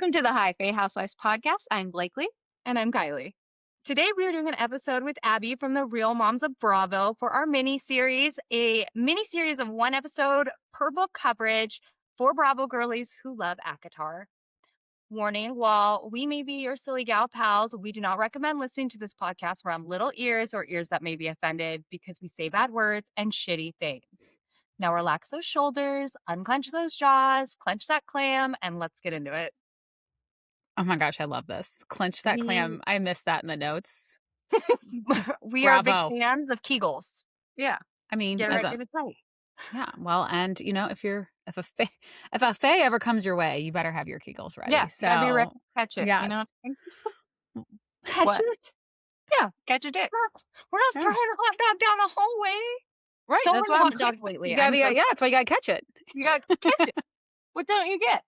Welcome to the High Fae Housewives podcast. I'm Blakely. And I'm Kylie. Today we are doing an episode with Abby from the Real Moms of Bravo for our mini-series, a mini-series of one episode per book coverage for Bravo girlies who love ACOTAR. Warning, while we may be your silly gal pals, we do not recommend listening to this podcast around little ears or ears that may be offended because we say bad words and shitty things. Now relax those shoulders, unclench those jaws, clench that clam, and let's get into it. Oh my gosh, I love this. Clench that clam. I missed that in the notes. We are big fans of Kegels. Yeah. I mean, Get ready to play. Yeah. Well, and you know, if a fae ever comes your way, you better have your Kegels ready. Yeah. So Gotta be ready to catch it. Yes. You know? Catch What? it? Yeah. Catch a dick. We're not throwing a hot dog down the hallway. Right. So That's many what hot dogs lately. You gotta yeah, that's why you gotta catch it. You gotta catch it. What don't you get?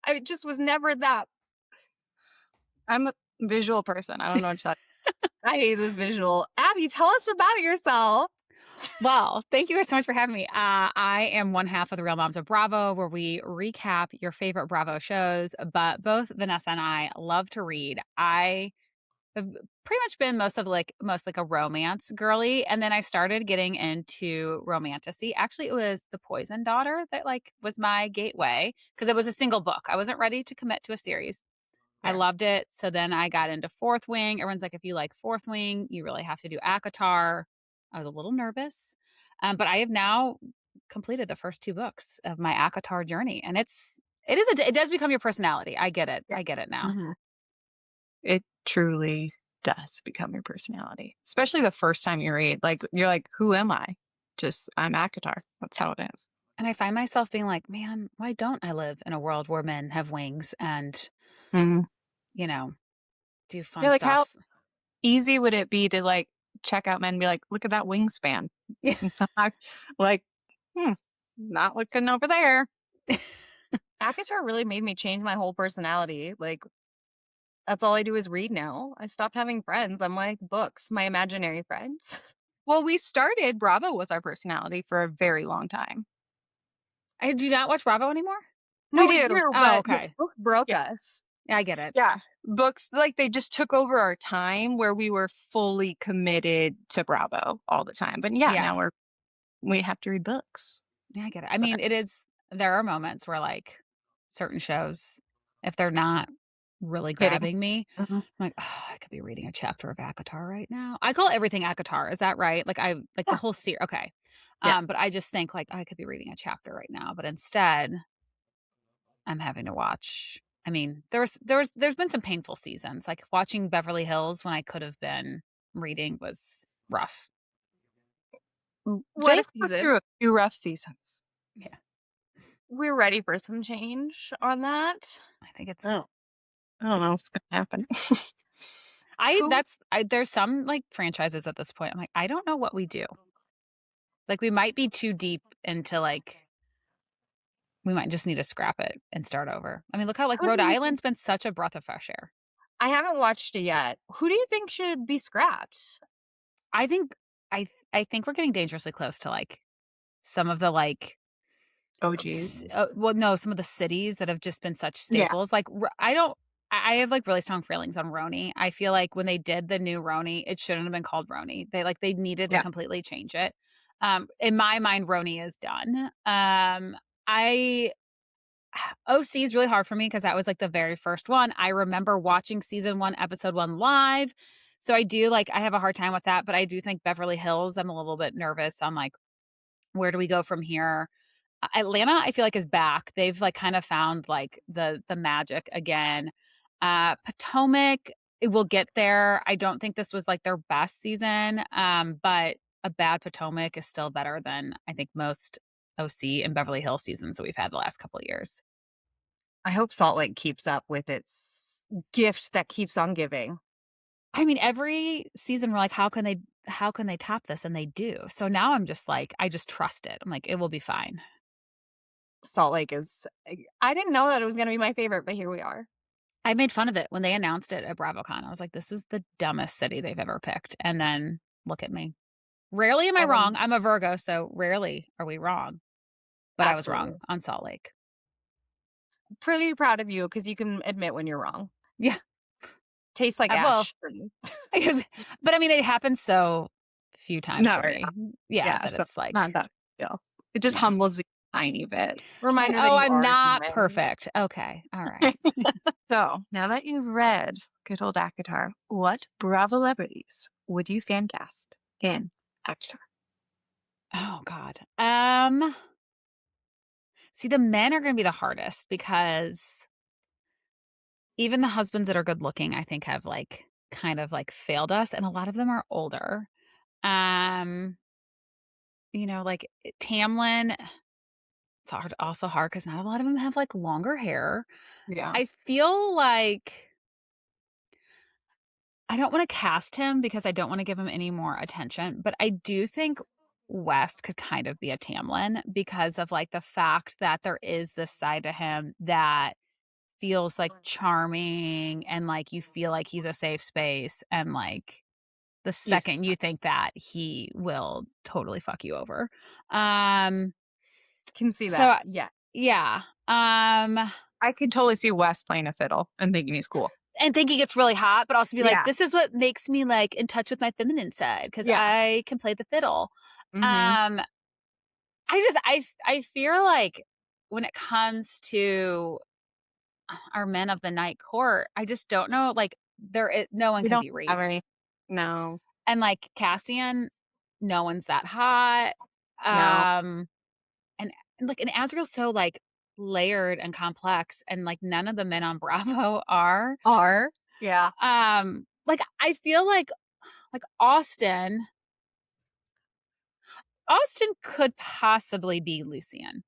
I just was never that. I'm a visual person. I don't know what to I hate this visual. Abby, tell us about yourself. Well, thank you guys so much for having me. I am one half of the Real Moms of Bravo, where we recap your favorite Bravo shows. But both Vanessa and I love to read. I have pretty much been most like a romance girly, and then I started getting into romantasy. Actually, it was The Poison Daughter that was my gateway because it was a single book. I wasn't ready to commit to a series. I loved it. So then I got into Fourth Wing. Everyone's like, if you like Fourth Wing, you really have to do ACOTAR. I was a little nervous, but I have now completed the first 2 books of my ACOTAR journey, and it does become your personality. I get it. Yeah. I get it now. Mm-hmm. It truly does become your personality, especially the first time you read. Like you're like, who am I? I'm ACOTAR. That's how it is. And I find myself being like, man, why don't I live in a world where men have wings and you know, do fun like stuff? How easy would it be to check out men and be like, look at that wingspan? Yeah. Not looking over there. ACOTAR really made me change my whole personality. That's all I do is read now. I stopped having friends. I'm like books, my imaginary friends. Well, we started, Bravo was our personality for a very long time. I do not watch Bravo anymore? No, we do. Oh, okay. Book broke us. Yeah, I get it. Yeah. Books, they just took over our time where we were fully committed to Bravo all the time. But now we have to read books. Yeah, I get it. I mean, there are moments where certain shows, if they're not really grabbing me, I'm like, oh, I could be reading a chapter of ACOTAR right now. I call everything ACOTAR. Is that right? The whole series. Okay. Yeah. But I just think I could be reading a chapter right now, but instead I'm having to watch. I mean, there's been some painful seasons. Like watching Beverly Hills when I could have been reading was rough. What a They've season. through a few rough seasons. Yeah. We're ready for some change on that. I think it's I don't know what's gonna happen. There's some franchises at this point. I'm like, I don't know what we do. We might be too deep into we might just need to scrap it and start over. I mean, look how Rhode Island's been such a breath of fresh air. I haven't watched it yet. Who do you think should be scrapped? I think we're getting dangerously close to some of the OGs. Well, no, some of the cities that have just been such staples. Yeah. I have really strong feelings on Roni. I feel like when they did the new Roni, it shouldn't have been called Roni. They needed to completely change it. In my mind, Roni is done. OC is really hard for me because that was the very first one. I remember watching season 1, episode 1 live. So I do I have a hard time with that, but I do think Beverly Hills, I'm a little bit nervous on where do we go from here? Atlanta, I feel is back. They've kind of found the magic again. Potomac, it will get there. I don't think this was their best season. But a bad Potomac is still better than I think most OC and Beverly Hills seasons that we've had the last couple of years. I hope Salt Lake keeps up with its gift that keeps on giving. I mean, every season we're how can they top this? And they do. So now I'm just I just trust it. I'm it will be fine. Salt Lake I didn't know that it was going to be my favorite, but here we are. I made fun of it when they announced it at BravoCon. I was this is the dumbest city they've ever picked. And then look at me. Rarely am I wrong. I'm a Virgo, so rarely are we wrong. But absolutely. I was wrong on Salt Lake. pretty proud of you because you can admit when you're wrong. Yeah. Tastes like Well, ash for me. but I mean, it happens so few times No, for me. Yeah, that so it's like, not that big deal. It just yeah. humbles you a tiny bit. Reminder that Oh, you I'm are not human. perfect. Okay. All right. So now that you've read good old ACOTAR, what Bravo celebrities would you fan cast in ACOTAR? Oh God. See, the men are going to be the hardest because even the husbands that are good looking, I think have like kind of like failed us, and a lot of them are older. Um, like Tamlin, it's also hard because not a lot of them have like longer hair. Yeah. I feel like I don't want to cast him because I don't want to give him any more attention, but I do think West could kind of be a Tamlin because of like the fact that there is this side to him that feels like charming and like you feel like he's a safe space, and like the He's, second you think that, he will totally fuck you over. Um Can see so that. Yeah. yeah. I could totally see Wes playing a fiddle and thinking he's cool. And thinking it's really hot, but also be like, Yeah. this is what makes me like in touch with my feminine side because Yeah. I can play the fiddle. Mhm. I fear like when it comes to our men of the night court, I just don't know. Like no one We can don't be have Rhys. any. No. And like Cassian, no one's that hot. No. Um and Azriel's so like layered and complex, and like none of the men on Bravo are. Are. Yeah. Like I feel like Austin could possibly be Lucian.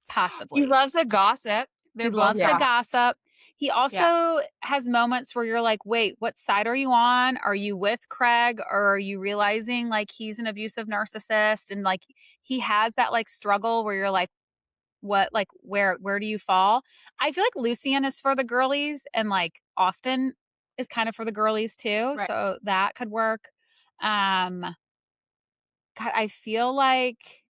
He Possibly. loves a gossip. He They're both loves to Yeah. gossip. He Yeah. also has moments where you're like, wait, what side are you on? Are you with Craig, or are you realizing like he's an abusive narcissist? And like he has that like struggle where you're like, what, like where do you fall? I feel like Lucian is for the girlies and like Austin is kind of for the girlies too. Right. So that could work. God, I feel like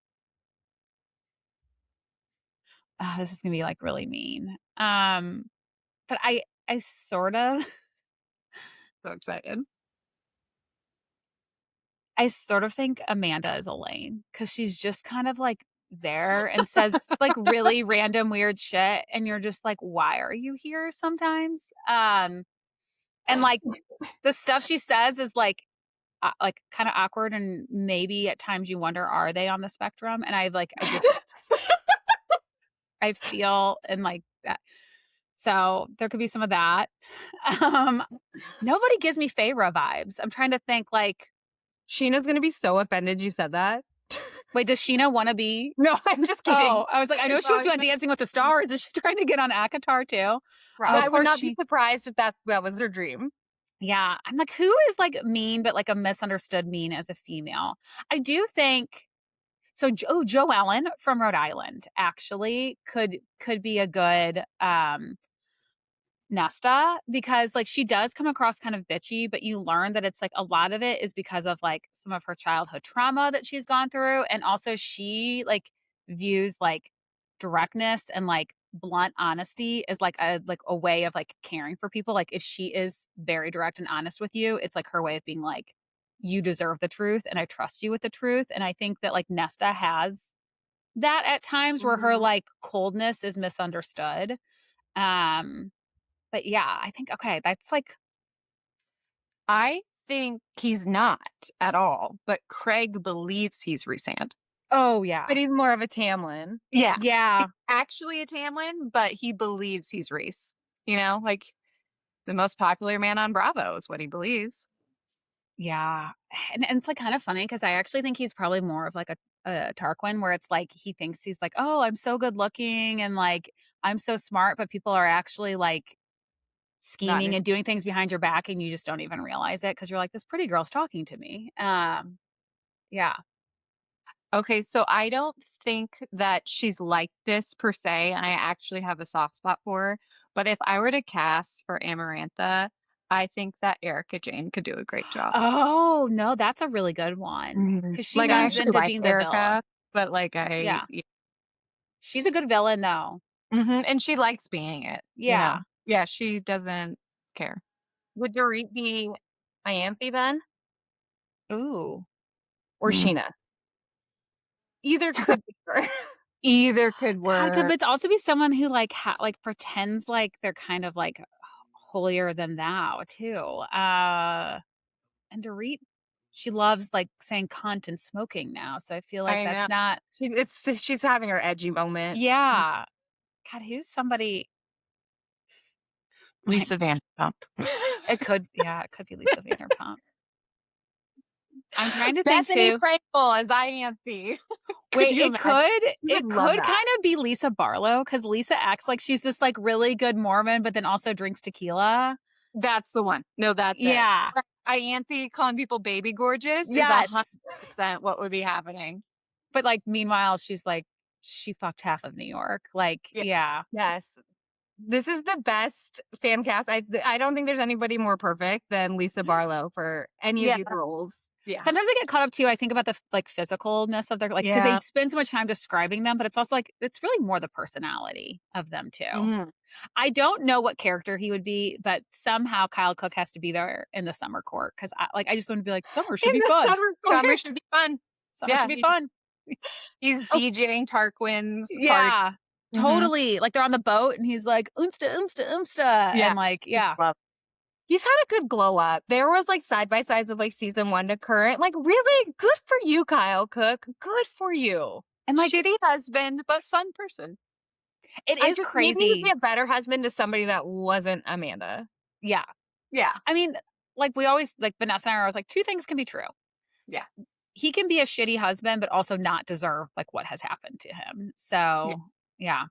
this is gonna be like really mean. But I sort of So excited. I sort of think Amanda is Elaine because she's just kind of like there and says like really random weird shit, and you're just like, why are you here sometimes? And like the stuff she says is like kind of awkward, and maybe at times you wonder, are they on the spectrum? And I feel and like that. So there could be some of that. Um, Nobody gives me Feyre vibes. I'm trying to think like, Sheena's going to be so offended you said that. wait, does Sheena want to be? No, I'm just kidding. Oh, I was like, I know she was on Dancing with the Stars. Is she trying to get on ACOTAR too? I would not she, be surprised if that was her dream. yeah. I'm like, who is like mean, but like a misunderstood mean as a female? I do think so. Joe Ellen from Rhode Island actually could be a good Nesta, because like she does come across kind of bitchy, but you learn that it's like a lot of it is because of like some of her childhood trauma that she's gone through. And also she like views like directness and like blunt honesty as like a way of like caring for people. Like if she is very direct and honest with you, it's like her way of being like, you deserve the truth and I trust you with the truth. And I think that like Nesta has that at times where her like coldness is misunderstood. Um but yeah, I think, okay, that's like, I think he's not at all, but Craig believes he's Rhysand. oh yeah. But he's more of a Tamlin. Yeah. Yeah. Actually a Tamlin, but he believes he's Rhys. Like the most popular man on Bravo is what he believes. Yeah. And it's like kind of funny because I actually think he's probably more of like a Tarquin, where it's like he thinks he's like, oh, I'm so good looking and like I'm so smart, but people are actually like Not scheming and doing things behind your back and you just don't even realize it because you're like, this pretty girl's talking to me. Yeah. Okay, so I don't think that she's like this per se, and I actually have a soft spot for her. But if I were to cast for Amarantha, I think that Erica Jane could do a great job. Oh, no, that's a really good one. Because she Like I leans actually into like being the villain. Erica, but like Yeah. She's a good villain though. And she likes being it, Yeah. Yeah, she doesn't care. Would Dorit be Ianthe then? Ooh. Or Mm. Sheena? Either could be her. Either could God, could work. but also be someone who like pretends like they're kind of like holier than thou too. And Dorit, she loves like saying cunt and smoking now. So I feel like I know. that's not. She's having her edgy moment. Yeah. God, who's somebody? Like Lisa Vanderpump. it could. Yeah, it could be Lisa Vanderpump. I'm trying to think Bethany too. Frankel as Ianthe. Could Wait, you imagine? You would it love could that. kind of be Lisa Barlow because Lisa acts like she's this like really good Mormon, but then also drinks tequila. That's the one. No, that's it. Yeah. Ianthe calling people baby gorgeous is Yes. 100% what would be happening. But like meanwhile, she's like she fucked half of New York. Like, Yeah. yeah. Yes. This is the best fan cast. I don't think there's anybody more perfect than Lisa Barlow for any of Yeah. these roles. Yeah. Sometimes I get caught up too. I think about the like physicalness of their like because they Yeah. spend so much time describing them, but it's also like it's really more the personality of them too. Mhm. I don't know what character he would be, but somehow Kyle Cook has to be there in the summer court because I just want to be like summer should In be the fun. summer court. Summer should be fun. Summer Yeah, should be fun. he's Oh. DJing Tarquin's party. Yeah, Mhm. totally. Like they're on the boat and he's like oomsta oomsta oomsta Yeah. and like yeah. Love. He's had a good glow up. There was like side by sides of like season 1 to current. Like really good for you, Kyle Cook. Good for you. And like Shitty husband, but fun person. it I is just maybe he'd crazy. be a better husband to somebody that wasn't Amanda. Yeah. Yeah. I mean, like we always like Vanessa and I are always like two things can be true. Yeah. He can be a shitty husband, but also not deserve like what has happened to him. So yeah.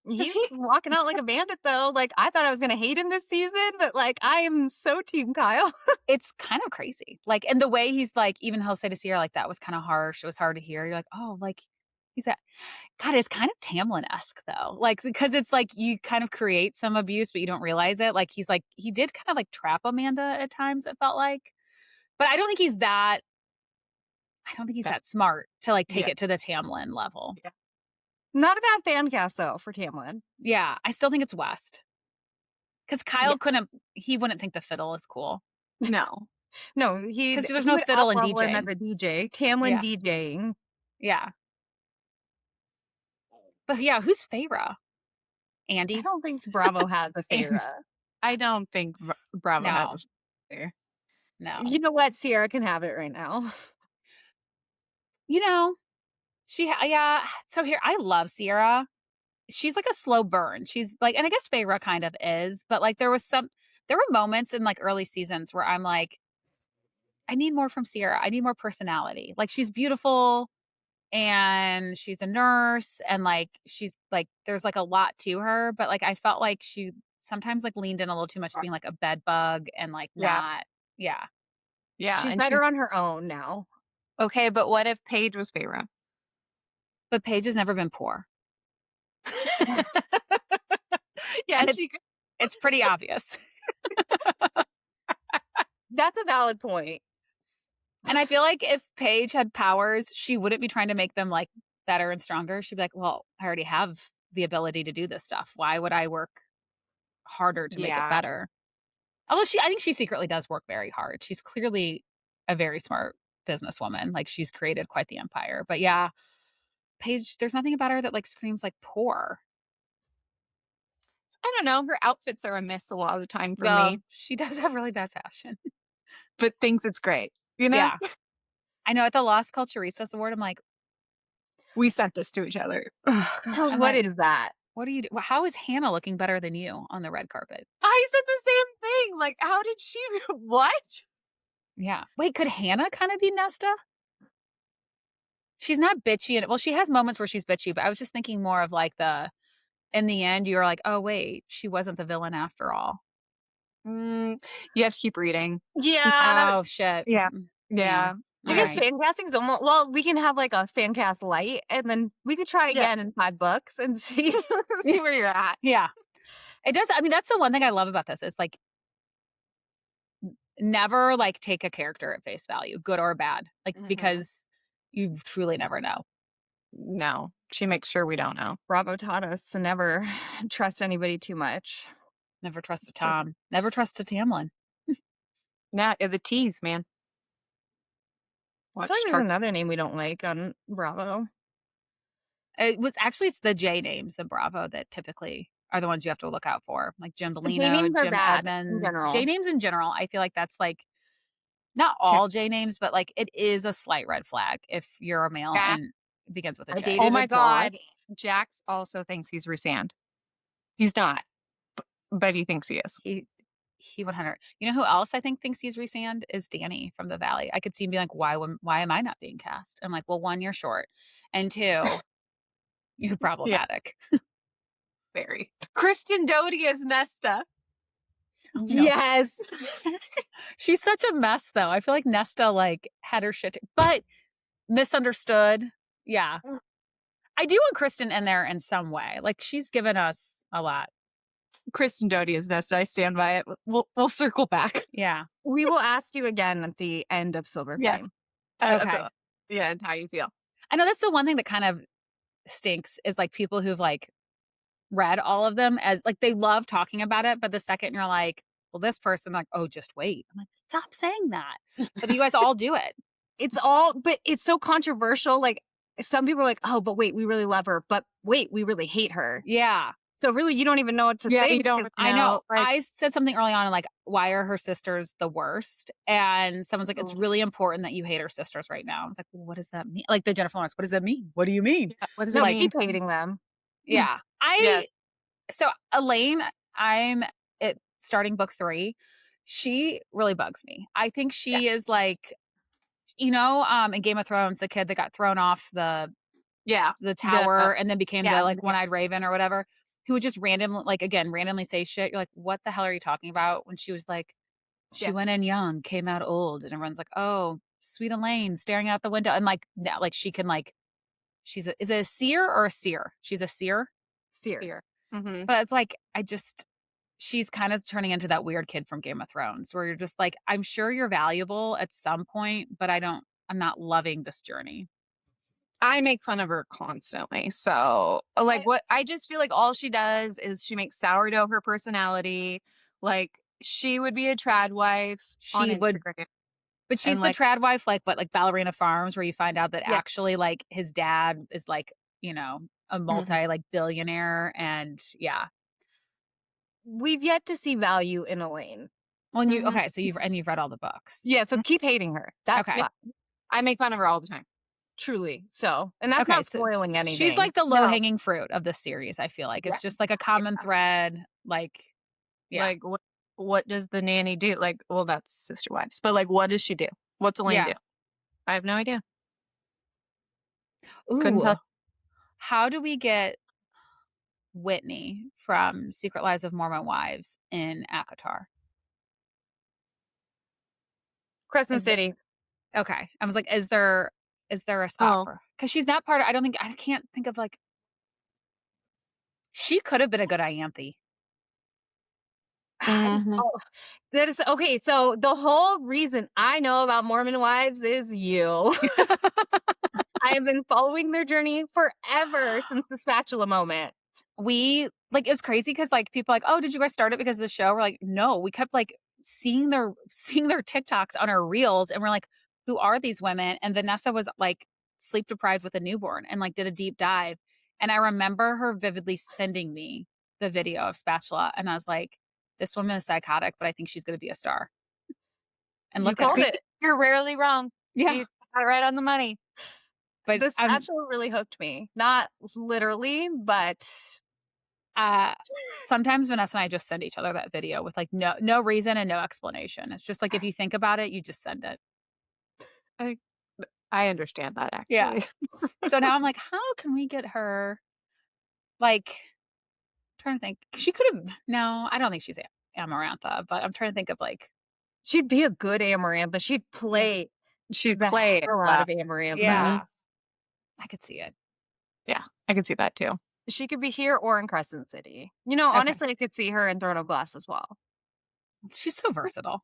He's walking out like a bandit though. Like I thought I was gonna hate him this season, but like I am so team Kyle. It's kind of crazy. Like, and the way he's like, even he'll say to Sierra, like, that was kind of harsh. It was hard to hear. You're like, oh, like, he's that. God, it's kind of Tamlin esque though. Like, because it's like you kind of create some abuse, but you don't realize it. Like, he's like, he did kind of like trap Amanda at times, it felt like. But I don't think he's that. I don't think he's that smart to like take Yeah. it to the Tamlin level. Yeah. Not a bad fan cast though for Tamlin. Yeah. I still think it's West. Because Kyle he wouldn't think the fiddle is cool. No. No, he 'Cause there's no fiddle in him DJing. as a DJ. Tamlin Yeah. DJing. Yeah. But yeah, who's Feyre? I Andy? don't think Bravo has a Feyre. I don't think Bravo No. has a there. No. You know what? Sierra can have it right now. You know, yeah. So here, I love Sierra. She's like a slow burn. She's like, and I guess Feyre kind of is, but like there were moments in like early seasons where I'm like, I need more from Sierra. I need more personality. Like she's beautiful and she's a nurse and like she's like, there's like a lot to her, but like I felt like she sometimes like leaned in a little too much to being like a bed bug and like not, yeah. Yeah. She's and better on her own now. Okay, but what if Paige was Feyre? But Paige has never been poor. Yeah, And it's pretty obvious. That's a valid point. And I feel like if Paige had powers, she wouldn't be trying to make them like better and stronger. She'd be like, well, I already have the ability to do this stuff. Why would I work harder to make it better? Although I think she secretly does work very hard. She's clearly a very smart businesswoman. Like she's created quite the empire. But yeah, Paige, there's nothing about her that like screams like poor. I don't know. Her outfits are a miss a lot of the time for Well, me, she does have really bad fashion. but thinks it's great. You know? Yeah. I know at the Las Culturistas Award, I'm like, We sent this to each other. Oh, God. What is that? what do you do? How is Hannah looking better than you on the red carpet? I said the same thing. Like, how did she? What? Yeah. Wait, could Hannah kind of be Nesta? She's not bitchy. And well, she has moments where she's bitchy, but I was just thinking more of like in the end, you were like, oh, wait, she wasn't the villain after all. You have to keep reading. Yeah. Oh, shit. Yeah. Mm, Yeah. I All guess right. fan casting's almost, well, we can have like a fan cast light and then we could try again in 5 books and see. See where you're at. Yeah. It does. I mean, that's the one thing I love about this is like never like take a character at face value, good or bad, like Mhm. because you truly never know. No, she makes sure we don't know. Bravo taught us to never trust anybody too much. Never trust a Tom. Never trust a Tamlin. Yeah, the T's, man. I Watch feel like there's Tark. another name we don't like on Bravo. It's the J names in Bravo that typically are the ones you have to look out for, like Jim The J Bellino, names are Jim bad in Edmonds. J general. names in general, I feel like that's like not all J names, but like it is a slight red flag if you're a male Jack. and it begins with a I J. Oh dated a my Josh. God. Jax also thinks he's Rhysand. He's not, but he thinks he is. He 100. You know who else I think thinks he's Rhysand is Danny from the Valley. I could see him be like, why am I not being cast? I'm like, well, one, you're short, and two, you're Yeah, problematic. very. Kristen Doty is Nesta. Oh, no. Yes. She's such a mess, though. I feel like Nesta like had her shit, but misunderstood. Yeah, I do want Kristen in there in some way. Like she's given us a lot. Kristen Doty is Nesta. I stand by it. We'll circle back. Yeah. We will ask you again at the end of Silver Yes. Flame. Okay. Yeah, and how you feel. I know that's the one thing that kind of stinks is like people who've like read all of them as like they love talking about it, but the second you're like, well, this person, like, oh, just wait. I'm like, stop saying that. But you guys all do it. But it's so controversial. Like some people are like, oh, but wait, we really love her. But wait, we really hate her. Yeah. So really, you don't even know what to Yeah, think. you don't. I know. Like, I said something early on, like, why are her sisters the worst? And someone's like, it's really important that you hate her sisters right now. I was like, well, what does that mean? Like the Jennifer Lawrence, what does that mean? What do you mean? yeah, what does No, it like, mean? keep hating them. Yeah. Yes. So Elaine, I'm at starting book 3. She really bugs me. I think she is like, in Game of Thrones, the kid that got thrown off the Yeah. tower and then became the like yeah. one-eyed raven or whatever, who would just randomly say shit. You're like, what the hell are you talking about? When she was like, she went Yes. in young, came out old, and everyone's like, oh, sweet Elaine staring out the window. And like now, like she can like, is it a seer or a seer? She's a seer. Seer. Fear. Mm-hmm. But it's like, she's kind of turning into that weird kid from Game of Thrones where you're just like, I'm sure you're valuable at some point, but I'm not loving this journey. I make fun of her constantly. So, like, I just feel like all she does is she makes sourdough her personality. Like, she would be a trad wife on She would, Instagram. but she's And the like, trad wife, like Ballerina Farms, where you find out that Yeah. actually like his dad is like, a multi like billionaire. And yeah. We've yet to see value in Elaine. Well, Mhm. okay. So you've read all the books. Yeah, so keep hating her. That's Okay. I make fun of her all the time. truly so. And that's Okay, not so spoiling anything. She's like the No. low hanging fruit of the series. I feel like it's just like a common thread. Like, yeah. Like, what does the nanny do? Like, well, that's Sister Wives. But like, what does she do? What's Elaine do? I have no idea. Couldn't Ooh, tell. how do we get Whitney from Secret Lives of Mormon Wives in ACOTAR? Crescent City. Okay. I was like, is there a spot for her? Because she's not part of, I can't think of like, she could have been a good Ianthe. Mhm. Oh, that is okay. So the whole reason I know about Mormon Wives is you. I have been following their journey forever since the spatula moment. We like, it was crazy because like people are like, oh, did you guys start it because of the show? We're like, no, we kept like seeing their TikToks on our reels, and we're like, who are these women? And Vanessa was like sleep deprived with a newborn and like did a deep dive. And I remember her vividly sending me the video of Spatula, and I was like, this woman is psychotic, but I think she's going to be a star. And You look at called her. it. You're rarely wrong. Yeah. You got it right on the money. But The spatula really hooked me. Not literally, but sometimes Vanessa and I just send each other that video with like no reason and no explanation. It's just like, if you think about it, you just send it. I understand that, actually. Yeah. So now I'm like, how can we get her? Like, trying to think. She could have. No, I don't think she's Amarantha, but I'm trying to think of like. she'd be a good Amarantha. She'd play She'd the play hell out of Amarantha. Yeah, I could see it. Yeah, I can see that too. She could be here or in Crescent City. Honestly, I could see her in Throne of Glass as well. She's so versatile.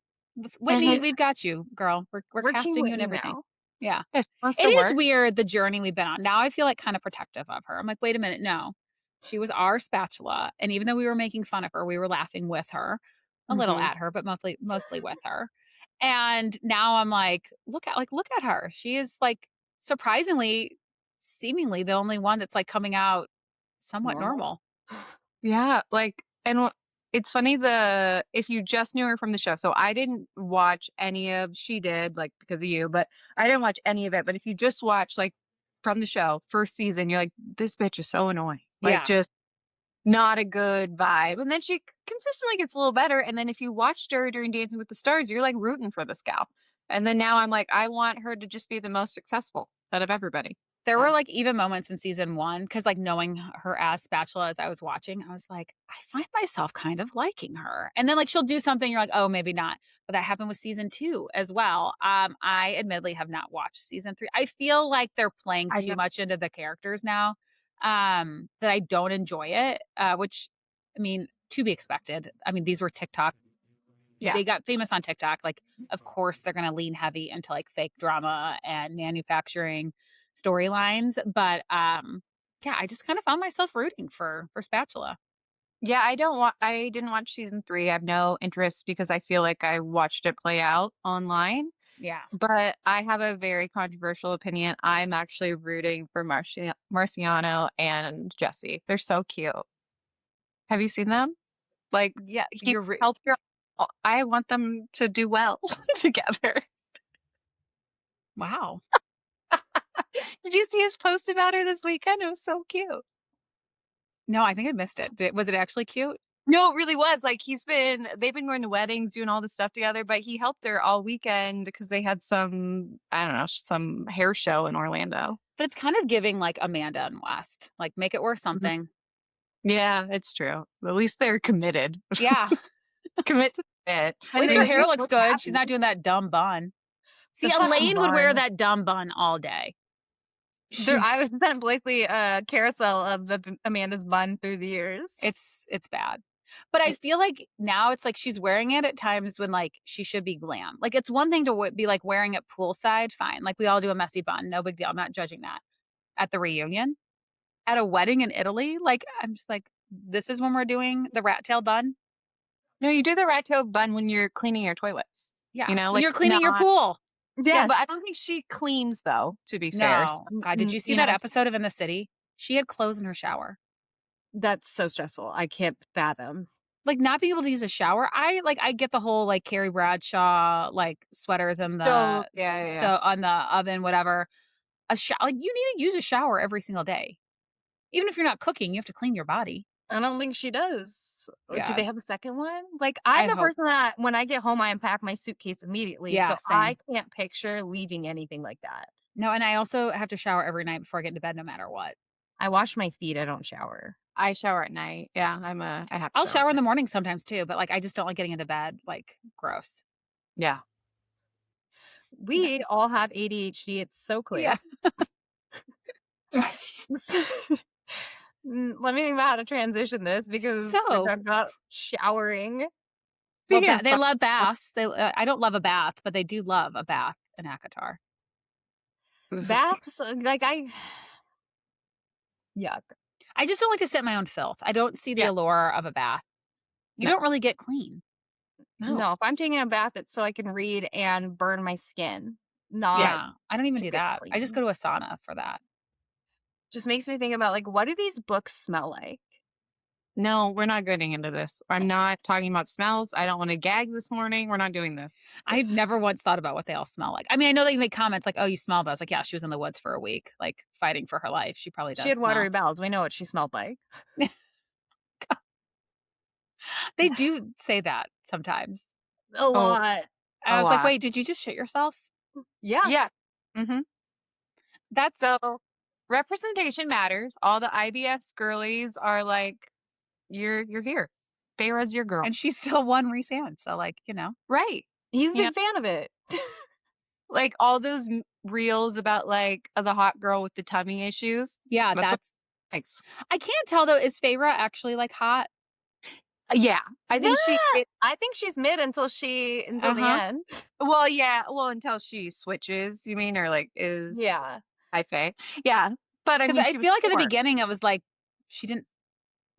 Whitney, we've got you, girl. We're We're casting Team you and Whitney everything. now. Yeah. If she wants It to is work. weird, the journey we've been on. Now I feel like kind of protective of her. I'm like, wait a minute, no. She was our spatula. And even though we were making fun of her, we were laughing with her, a little Mhm. at her, but mostly with her. And now I'm like, look at her. She is like surprisingly, seemingly the only one that's like coming out somewhat Normal. normal. Yeah, like, and it's funny if you just knew her from the show. So I didn't watch any of she did like because of you, but I didn't watch any of it. But if you just watch like from the show first season, you're like, this bitch is so annoying. Like Yeah. just not a good vibe. And then she consistently gets a little better. And then if you watched her during Dancing with the Stars, you're like rooting for this gal. And then now I'm like, I want her to just be the most successful out of everybody. There were So, like even moments in season 1 because like knowing her as Spatula as I was watching, I was like, I find myself kind of liking her. And then like she'll do something, you're like, oh, maybe not. But that happened with season 2 as well. I admittedly have not watched season 3. I feel like they're playing I too know. much into the characters now, that I don't enjoy it. Which I mean, to be expected. I mean, these were TikTok. Yeah. They got famous on TikTok. Like, of course, they're going to lean heavy into like fake drama and manufacturing storylines. But yeah, I just kind of found myself rooting for Spatula. Yeah, I didn't watch season 3. I have no interest because I feel like I watched it play out online. Yeah. But I have a very controversial opinion. I'm actually rooting for Marciano and Jesse. They're so cute. Have you seen them? Like Yeah. he helped her. I want them to do well together. Wow. Did you see his post about her this weekend? It was so cute. No, I think I missed it. Was it actually cute? No, it really was. Like they've been going to weddings, doing all this stuff together, but he helped her all weekend because they had some, I don't know, some hair show in Orlando. But it's kind of giving like Amanda and West. Like, make it worth Mhm. something. Yeah, it's true. At least they're committed. Yeah. Commit to it. At least They her just hair look looks good. She's happy. not doing that dumb bun. See, The fucking Elaine would wear bun. that dumb bun all day. I was sent Blakely a carousel of Amanda's bun through the years. It's bad. But I feel like now it's like she's wearing it at times when like she should be glam. Like it's one thing to be like wearing it poolside, fine. Like we all do a messy bun, no big deal. I'm not judging that. At the reunion, at a wedding in Italy, like I'm just like, this is when we're doing the rat tail bun. No, you do the rat tail bun when you're cleaning your toilets. Yeah, You know, when like you're cleaning your pool. Yeah, yes. but I don't think she cleans though, to be fair. So, No, God, did you see you that know, episode of In the City? She had clothes in her shower. That's so stressful. I can't fathom. Like not being able to use a shower. I get the whole like Carrie Bradshaw like sweaters in so the yeah. stove on the oven, whatever. Like you need to use a shower every single day. Even if you're not cooking, you have to clean your body. I don't think she does. Or do Yeah. they have a second one? Like, I I'm the hope. person that when I get home, I unpack my suitcase immediately. Yeah, So same. I can't picture leaving anything like that. No, and I also have to shower every night before I get into bed, no matter what. I wash my feet. I don't shower. I shower at night. Yeah, I have to I'll shower in the at night. morning sometimes too, but like I just don't like getting into bed. Like gross. Yeah. We all have ADHD. It's so clear. Yeah. Let me think about how to transition this because So- we're talking about showering. Well, Speaking of they fun- love baths. I don't love a bath, but they do love a bath in ACOTAR. Baths, like yuck. I just don't like to sit in my own filth. I don't see the Yeah. allure of a bath. You No. don't really get clean. No, if I'm taking a bath, it's so I can read and burn my skin. Not Yeah, I don't even to do get that. I just clean. go to a sauna for that. just makes me think about like what do these books smell like? No, we're not getting into this. I'm not talking about smells. I don't want to gag this morning. We're not doing this. I've never once thought about what they all smell like. I mean, I know they make comments like, "Oh, you smell bad." I was like, "Yeah, she was in the woods for a week, like fighting for her life. She probably does." She had smell. watery bowels. We know what she smelled like. They do say that sometimes. A lot. I A was like, lot. "Wait, did you just shit yourself?" Yeah. Yeah. Mm-hmm. That's So representation matters. All the IBS girlies are like, you're here. Farrah's your girl. and she still won Rhys Ann, so like, you know. Right. He's a Yeah. big fan of it. Like all those reels about like the hot girl with the tummy issues. Yeah, That's what- that's Thanks. I can't tell though, is Feyre actually like hot? Yeah, I think she. I think she's mid until the Uh-huh. end. Well, yeah, well, until she switches, you mean, or like is Yeah. High Fae? Yeah, but I Because mean, I she was feel like at the 4. beginning it was like she didn't,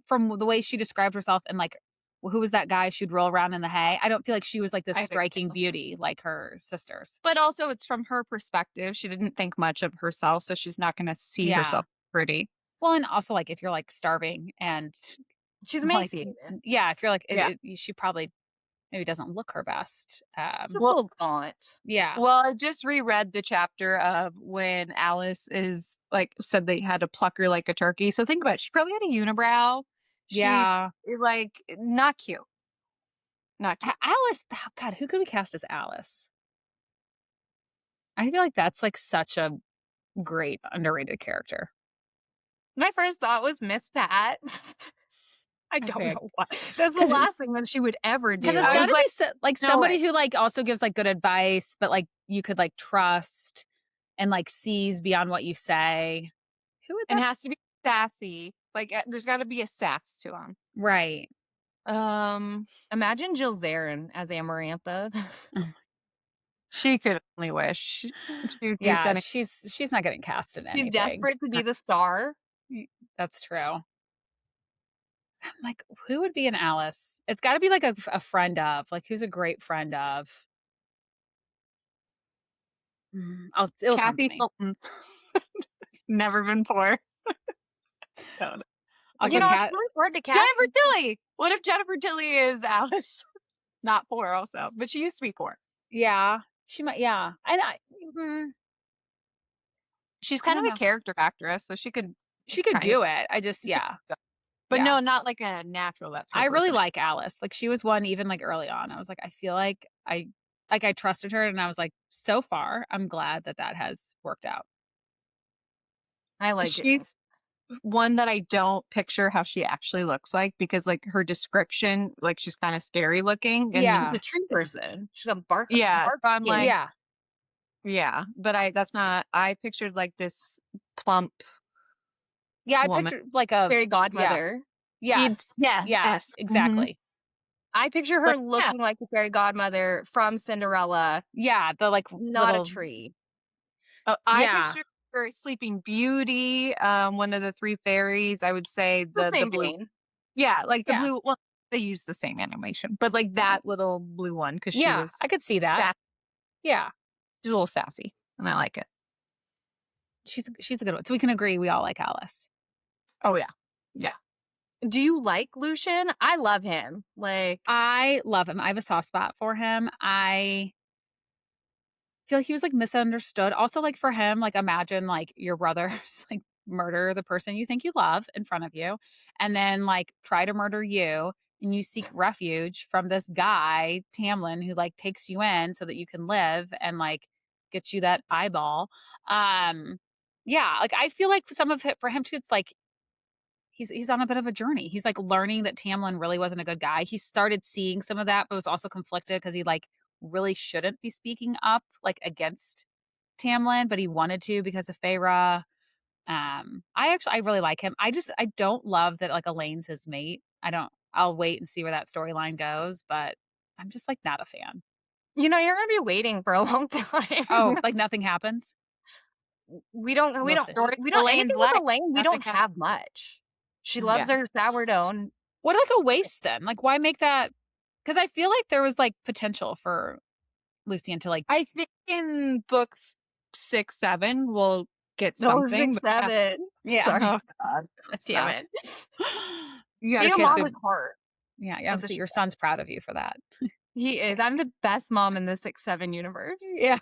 from the way she described herself and like who was that guy she'd roll around in the hay. I don't feel like she was like this I think striking so. beauty like her sisters. But also, it's from her perspective. She didn't think much of herself, so she's not going to see Yeah. herself pretty. Well, and also like if you're like starving and She's like emaciated. yeah, if you're like Yeah. she probably maybe doesn't look her best. She's a Well, little gaunt. Yeah. well, I just reread the chapter of when Alice is like said they had to pluck her like a turkey. So think about it. She probably had a unibrow. She Yeah. like not cute. Not cute. Alice, God, who could we cast as Alice? I feel like that's like such a great underrated character. My first thought was Miss Pat. I don't Okay. know why. That's the 'Cause last thing that she would ever do. Because it's I got was to like, be like no somebody way. who like also gives like good advice, but like you could like trust and like sees beyond what you say. Who would And that? it has to be sassy. Like there's got to be a sass to him. Right. Imagine Jill Zarin as Amarantha. She could only wish. She would do Yeah, something. she's not getting cast in She's anything. desperate to be the star. That's true. I'm like, who would be an Alice? It's got to be like a friend of, like who's a great friend of. It'll come to Kathy me. Hilton. Never been poor. No, no. Also, It's really hard to cast. Jennifer Tilly. What if Jennifer Tilly is Alice? Not poor, also, but she used to be poor. yeah, she might. Yeah, and She's I kind don't of a know. character actress, so she could She could kind do it. I just of. But yeah. no, not like a natural. That's her I really person. like Alice. Like she was one even like early on. I was like, I feel like I trusted her, and I was like, so far, I'm glad that has worked out. I like it. She's one that I don't picture how she actually looks like because like her description, like she's kind of scary looking. And Yeah. She's a tree person. She's got bark. Yeah, bark so I'm skin. like, Yeah, yeah, but that's not. I pictured like this plump yeah. I woman. pictured like a fairy godmother. yes, Yeah, yeah, yes, exactly. I picture her But, yeah. looking like the fairy godmother from Cinderella, Yeah, the like not little a tree. I yeah. pictured her Sleeping Beauty, one of the 3 fairies. I would say The the same blue. vein. Yeah, like the Yeah. blue. Well, they use the same animation, but like that little blue one because she Yeah, was. I could see that. Yeah, She's a little sassy, and I like it. she's a good one. So we can agree we all like Alice. Oh yeah, yeah. Do you like Lucian? I love him. Like, I love him. I have a soft spot for him. I feel like he was like misunderstood. Also, like for him, like imagine like your brothers like murder the person you think you love in front of you, and then like try to murder you, and you seek refuge from this guy, Tamlin, who like takes you in so that you can live and like get you that eyeball. Yeah, like I feel like some of it for him too, it's like he's on a bit of a journey. He's like learning that Tamlin really wasn't a good guy. He started seeing some of that, but was also conflicted because he like really shouldn't be speaking up like against Tamlin, but he wanted to because of Feyre. I really like him. I don't love that like Elaine's his mate. I'll wait and see where that storyline goes, but I'm just like not a fan. you're gonna be waiting for a long time. Oh, like nothing happens. we don't We'll see. anything with Elaine, we Nothing don't happens. have much. She loves her sourdough. What like a waste then? Like why make that? Because I feel like there was like potential for Lucian to like I think in book 6, 7, we'll get No, something. 6, but 7. yeah. Oh God, Damn it. You got Being a kids mom who- is hard. Yeah, Of the obviously your son's proud of you for that. He is. I'm the best mom in the 6, 7 universe. Yeah.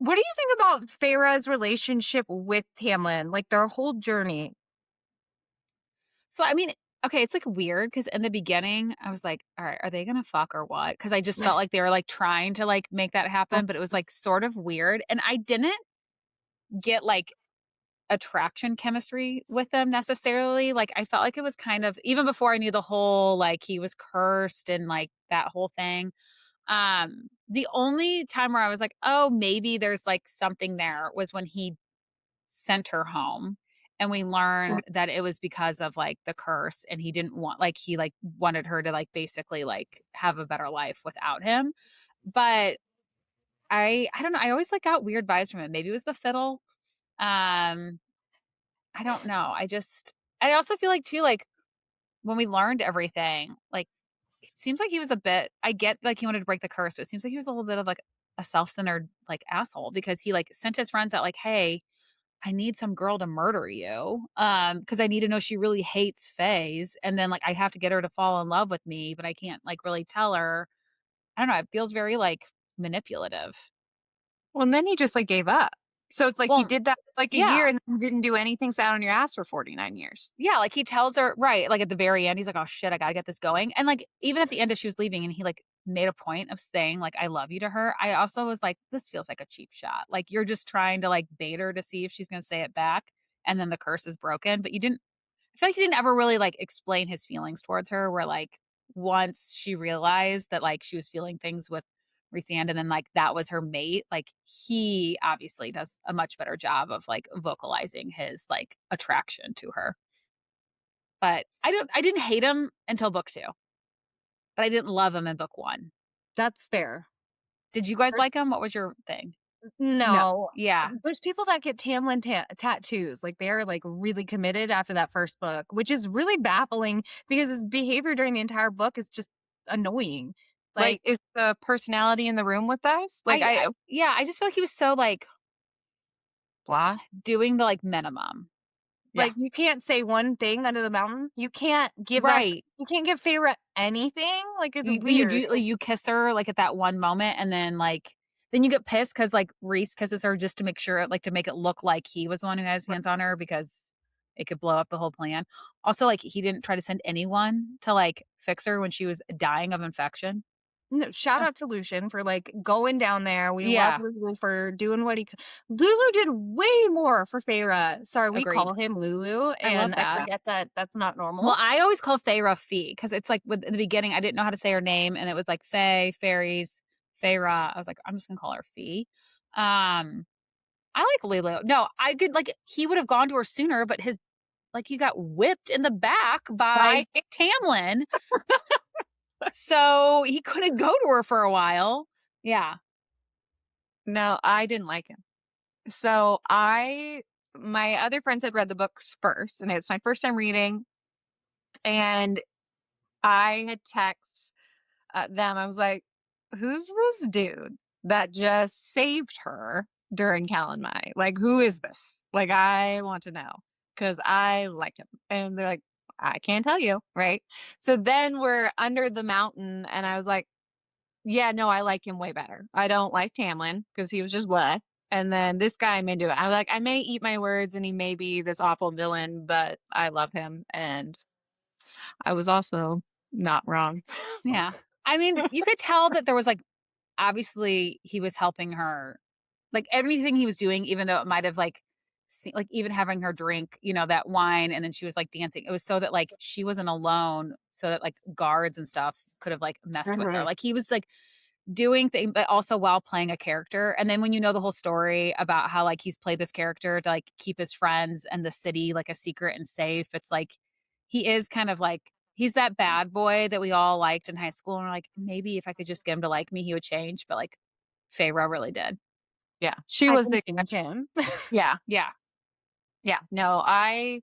What do you think about Feyre's relationship with Tamlin? Like their whole journey. So I mean, okay, it's like weird because in the beginning I was like, all right, are they gonna fuck or what? Because I just felt like they were like trying to like make that happen, but it was like sort of weird. And I didn't get like attraction chemistry with them necessarily. Like I felt like it was kind of even before I knew the whole like he was cursed and like that whole thing. The only time where I was like, oh, maybe there's like something there was when he sent her home. And we learn that it was because of, like, the curse, and he didn't want like, he, like, wanted her to, like, basically, like, have a better life without him. But I don't know, I always, like, got weird vibes from him. Maybe it was the fiddle. Um, I don't know. I also feel like too, like, when we learned everything, like, it seems like he was a bit I get, like, he wanted to break the curse, but it seems like he was a little bit of, like, a self-centered, like, asshole because he, like, sent his friends out like, "Hey, I need some girl to murder you, because I need to know she really hates fays, and then, like, I have to get her to fall in love with me, but I can't, like, really tell her." I don't know, it feels very, like, manipulative. Well, and then he just, like, gave up. So it's like he Well, did that for, like, a year yeah. and then didn't do anything, sat on your ass for 49 years. Yeah, like, he tells her right, like, at the very end, he's like, "Oh, shit, I gotta get this going," and, like, even at the end as she was leaving and he, like, made a point of saying, like, "I love you" to her, I also was like, "This feels like a cheap shot." Like, you're just trying to, like, bait her to see if she's gonna say it back, and then the curse is broken, but you didn't I feel like he didn't ever really, like, explain his feelings towards her where, like, once she realized that, like, she was feeling things with Rhys and then, like, that was her mate, like, he obviously does a much better job of, like, vocalizing his, like, attraction to her. But I didn't hate him until book 2, but I didn't love him in book 1. That's fair. Did you guys Or like him? What was your thing? No. no. Yeah. There's people that get Tamlin tattoos, like, they're, like, really committed after that first book, which is really baffling because his behavior during the entire book is just annoying. Like, Like, is the personality in the room with us? Like, I I yeah, I just feel like he was so, like, blah. doing the, like, minimum. Yeah. you can't say one thing under the mountain. Right. You can't give Feyre anything. Like, it's You weird. do like, you kiss her, like, at that one moment, and then, like then you get pissed because like, Rhys kisses her just to make sure like, to make it look like he was the one who has hands on her because it could blow up the whole plan. Also, like, he didn't try to send anyone to, like, fix her when she was dying of infection. No, shout Uh, out to Lucian for, like, going down there. We love Yeah, Lulu for doing what he c Lulu did way more for Feyre. Sorry, we agreed. call him Lulu, I love and I that. forget that that's not Well, normal. I always call Feyre Fee because it's like with in the beginning, I didn't know how to say her name, and it was like Fae, fairies, Feyre. I was like, I'm just gonna call her Fee. Um, I like Lulu. No, I could like he would have gone to her sooner, but his like he got whipped in the back by right? Tamlin, so he couldn't go to her for a while. Yeah, No, I didn't like him. So my other friends had read the books first, and it's my first time reading, and I had text them. I was like, "Who's this dude that just saved her during Calanmai? Like, who is this? Like, I want to know because I like him." And they're like, "I can't tell you, right?" So then we're under the mountain, and I was like, "Yeah, no, I like him way better. I don't like Tamlin because he was just what." And then this guy, I'm into it. I was like, I may eat my words, and he may be this awful villain, but I love him, and I was also not wrong. yeah. I mean, you could tell that there was like obviously he was helping her, like everything he was doing, even though it might have like, like even having her drink, that wine, and then she was like dancing. It was so that like she wasn't alone, so that like guards and stuff could have like messed with her. Mhm. Like he was like doing things, but also while playing a character. And then when you know the whole story about how like he's played this character to like keep his friends and the city like a secret and safe, it's like he is kind of like he's that bad boy that we all liked in high school. And we're like, maybe if I could just get him to like me, he would change. But like Feyre really did. Yeah, she I was can the change him. yeah, Yeah. yeah. No, I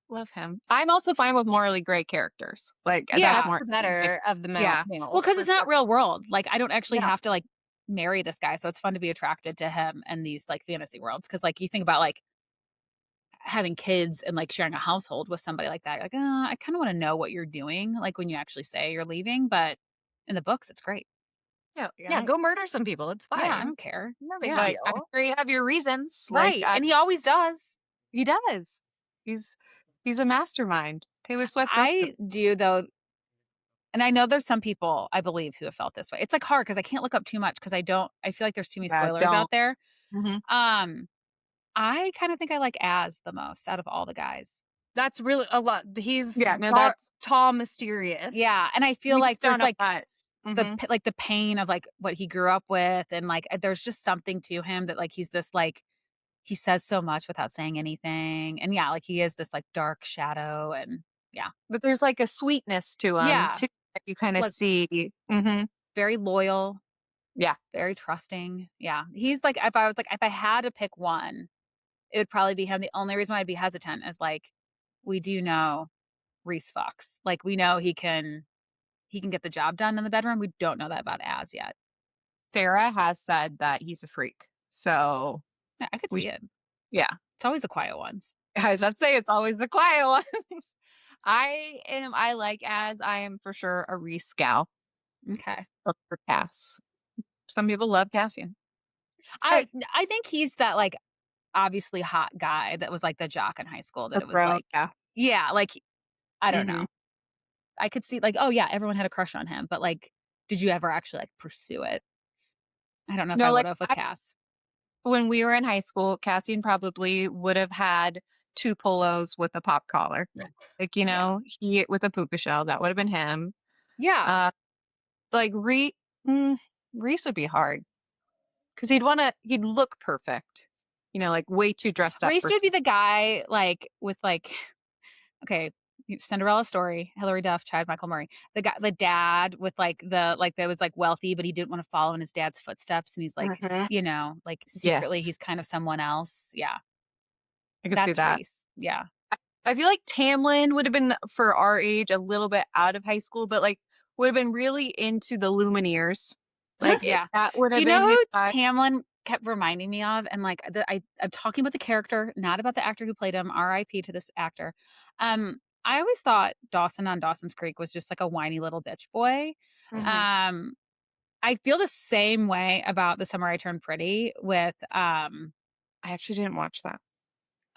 love him. I'm also fine with morally gray characters. Like, that's Yeah. more The like, better of the Yeah. Well, males, because for it's not sure. real world. Like I don't actually Yeah. have to like marry this guy. So it's fun to be attracted to him and these like fantasy worlds. Cause like you think about like having kids and like sharing a household with somebody like that, you're like, I kind of want to know what you're doing, like when you actually say you're leaving. But in the books, it's great. yeah, Yeah, yeah. go murder some people, it's Yeah, I fine. don't care. No big Yeah. Like, I'm deal. sure you have your reasons. Like, Right. And he always does. he does. He's he's a mastermind. Taylor Swift wrote the I do though. And I know there's some people I believe who have felt this way. It's like hard because I can't look up too much because I feel like there's too many yeah, spoilers out don't. there. Mhm. Um, I kind of think I like Az the most out of all the guys. That's really a lot. He's Yeah, no, dark, that's tall, mysterious. Yeah, and I feel we like just there's don't know like much. the Mhm. like the pain of like what he grew up with and like there's just something to him that like he's this like he says so much without saying anything. And yeah, like he is this like dark shadow and yeah. But there's like a sweetness to him Yeah. too that you kind of Like see. Hmm. very loyal, Yeah. very trusting. Yeah. He's like, if I was like, if I had to pick one, it would probably be him. The only reason why I'd be hesitant is like, we do know Rhys fucks. Like we know he can get the job done in the bedroom. We don't know that about Az yet. Sarah has said that he's a freak. So Yeah, I could we, see it. yeah. It's always the quiet ones. I was about to say it's always the quiet ones. I like as I am for sure a Reese gal Okay. for Cass. Some people love Cassian. I Hey, I think he's that like obviously hot guy that was like the jock in high school that a it was bro, like yeah. yeah, like I don't Hmm. know. I could see like, oh yeah, everyone had a crush on him, but like did you ever actually like pursue it? I don't know if I No, would like have with Cass. when we were in high school, Cassian probably would have had 2 polos with a pop collar. Like, Yeah. he with a puka shell, that would have been him. Yeah. Uh, like Reese would be hard because he'd look perfect. Like way too dressed up Rhys for would be the guy like with like okay, Cinderella story, Hilary Duff, Chad Michael Murray. The dad with like the like that was like wealthy, but he didn't want to follow in his dad's footsteps. And he's like, Mhm. like secretly Yes, he's kind of someone else. Yeah. I could see That's that. Rhys. Yeah. I feel like Tamlin would have been for our age a little bit out of high school, but like would have been really into the Lumineers. Yeah. That would Do have you been know his who vibe. Tamlin kept reminding me of? And like I'm talking about the character, not about the actor who played him. R.I.P. to this actor. I always thought Dawson on Dawson's Creek was just like a whiny little bitch boy. Mhm. Um, I feel the same way about The Summer I Turned Pretty with I actually didn't watch that.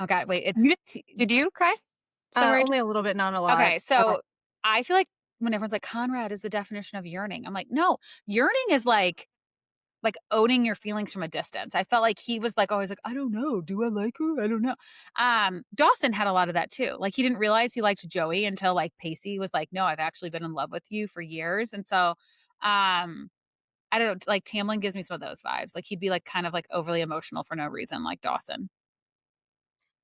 oh god, wait, You it's did, did you, Kai? Summary. Only a little bit, not a lot. okay, so I feel like when everyone's like Conrad is the definition of yearning. I'm like, no, yearning is like owning your feelings from a distance. I felt like he was like always like, I don't know. Do I like her? I don't know. Dawson had a lot of that too. Like he didn't realize he liked Joey until like Pacey was like, no, I've actually been in love with you for years. And so I don't know, like Tamlin gives me some of those vibes. Like he'd be like kind of like overly emotional for no reason, like Dawson.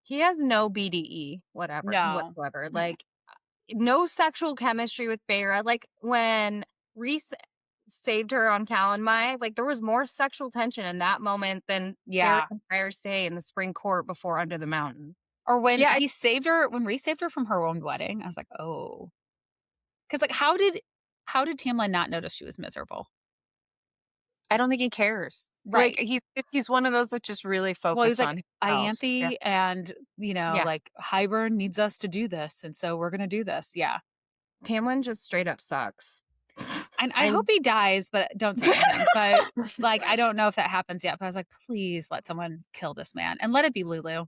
He has no BDE, No. whatsoever. Mm-mm. Like no sexual chemistry with Feyre. Like when Rhys saved her on Mai, like there was more sexual tension in that moment than their Yeah. entire stay in the spring court before Under the Mountain. Or when Yeah, he saved her, when Rhys saved her from her own wedding, I was like, oh. Because like how did Tamlin not notice she was miserable? I don't think he cares. Like Right. he's one of those that just really Well, he was focus like, on himself. Yeah. Ianthe and, Yeah. like Hybern needs us to do this. And so we're going to do this. Yeah. Tamlin just straight up sucks. And I hope And he dies, but don't say anything. But like, I don't know if that happens yet. But I was like, please let someone kill this man and let it be Lulu.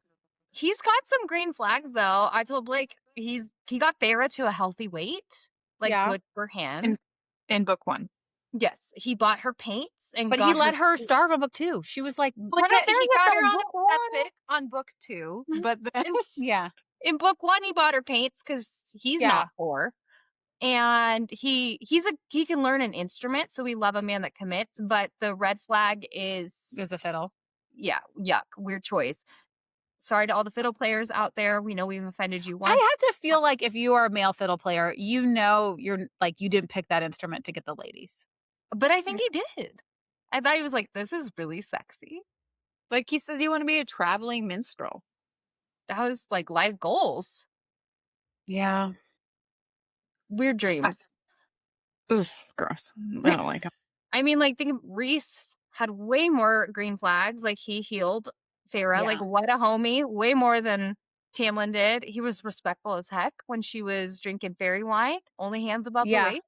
he's got some green flags though. I told Blake he got Feyre to a healthy weight. Like Yeah. good for him. in book 1. Yes, he bought her paints and But he got let her starve on book 2. She was like, Well, But he with got the her on book a epic on book 2, but then yeah. in book 1 he bought her paints because he's Yeah. not poor. And he can learn an instrument, so we love a man that commits, but the red flag is It was a fiddle. yeah, yuck, weird choice. Sorry to all the fiddle players out there. We know we've offended you I once. have to feel like if you are a male fiddle player, you're like, you didn't pick that instrument to get the ladies. But I think he did. I thought he was like, this is really sexy. like he said, you want to be a traveling minstrel. That was like life goals. Yeah. Weird dreams. Ugh, gross. I don't like him. I mean, like, think of Rhys had way more green flags. Like, he healed Feyre. Yeah. Like, what a homie. Way more than Tamlin did. He was respectful as heck when she was drinking fairy wine. Only hands above the Yeah. waist.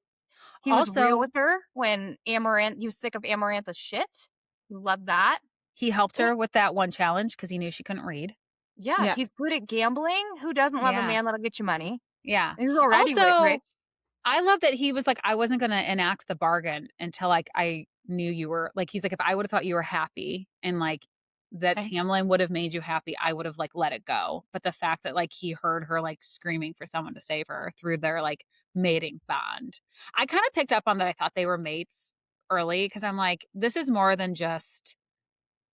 He was real Also, with her when he was sick of Amarantha's shit. He loved that. he helped her with that one challenge because he knew she couldn't read. Yeah, Yeah. he's good at gambling. Who doesn't love a Yeah. man that'll get you money? Yeah. He's already Also, rich. I love that he was like, I wasn't going to enact the bargain until like I knew you were like, he's like, if I would have thought you were happy and like that Okay. Tamlin would have made you happy, I would have like let it go. But the fact that like he heard her like screaming for someone to save her through their like mating bond, I kind of picked up on that. I thought they were mates early because I'm like, this is more than just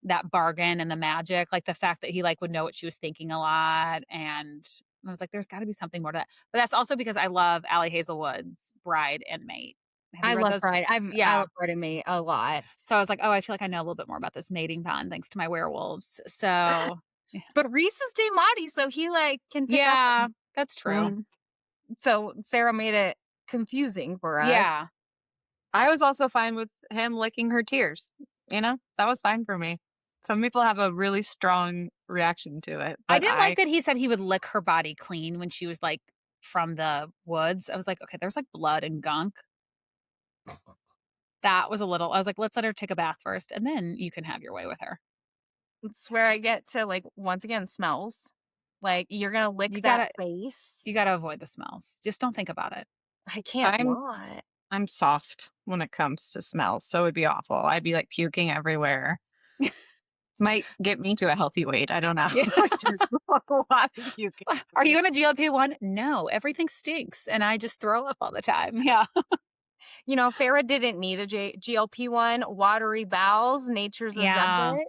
that bargain and the magic, like the fact that he like would know what she was thinking a lot. And I was like, there's got to be something more to that. But that's also because I love Allie Hazelwood's Bride and Mate. Have I you read love those? Pride. I Yeah. love Pride and Me a lot. So I was like, oh, I feel like I know a little bit more about this mating bond thanks to my werewolves. So But Rhys is Damati, so he like can pick up. yeah, that's true. So Sarah made it confusing for us. Yeah. I was also fine with him licking her tears. You know, that was fine for me. Some people have a really strong reaction to it, I but didn't like that he said he would lick her body clean when she was like from the woods. I was like, okay, there's like blood and gunk. That was a little, I was like, let's let her take a bath first and then you can have your way with her. It's where I get to like once again smells. Like you're gonna lick You that gotta, face. you gotta avoid the smells. Just don't think about it. I can't I'm not. I'm soft when it comes to smells, so it'd be awful. I'd be like puking everywhere. Might get me to a healthy weight. I don't know. Yeah. Just a lot of puking. Are you on a GLP-1? No, everything stinks and I just throw up all the time. Yeah. You know, Farrah didn't need a GLP-1. Watery bowels, nature's Yeah. Ozempic.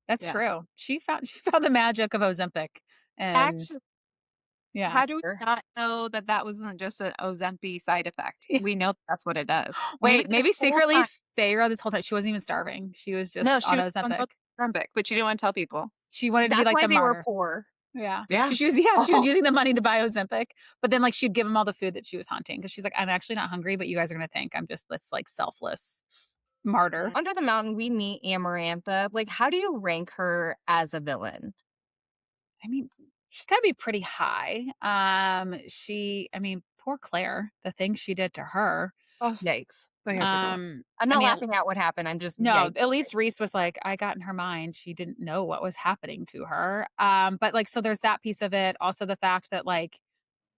That's Yeah. true. She found the magic of Ozempic. And Actually, yeah. how do we not know that that wasn't just an Ozempic side effect? Yeah. We know that's what it does. Wait, this maybe whole secretly time- Feyre this whole time she wasn't even starving. She was just No, she on was on Ozempic. Ozempic, but she didn't want to tell people. She wanted to be That's like why the they were martyr. poor. Yeah. Yeah. She was she was using the money to buy Ozempic, but then like she'd give them all the food that she was hunting because she's like, I'm actually not hungry, but you guys are gonna think I'm just this like selfless martyr. Under the Mountain, we meet Amarantha. Like, how do you rank her as a villain? I mean, she's gotta be pretty high. I mean, poor Claire, the things she did to her. Oh, Yikes. I guess we're going. I'm not I mean, laughing at what happened. I'm just no, yikes. at least Rhys was like, I got in her mind. She didn't know what was happening to her. But like, so there's that piece of it. Also, the fact that like,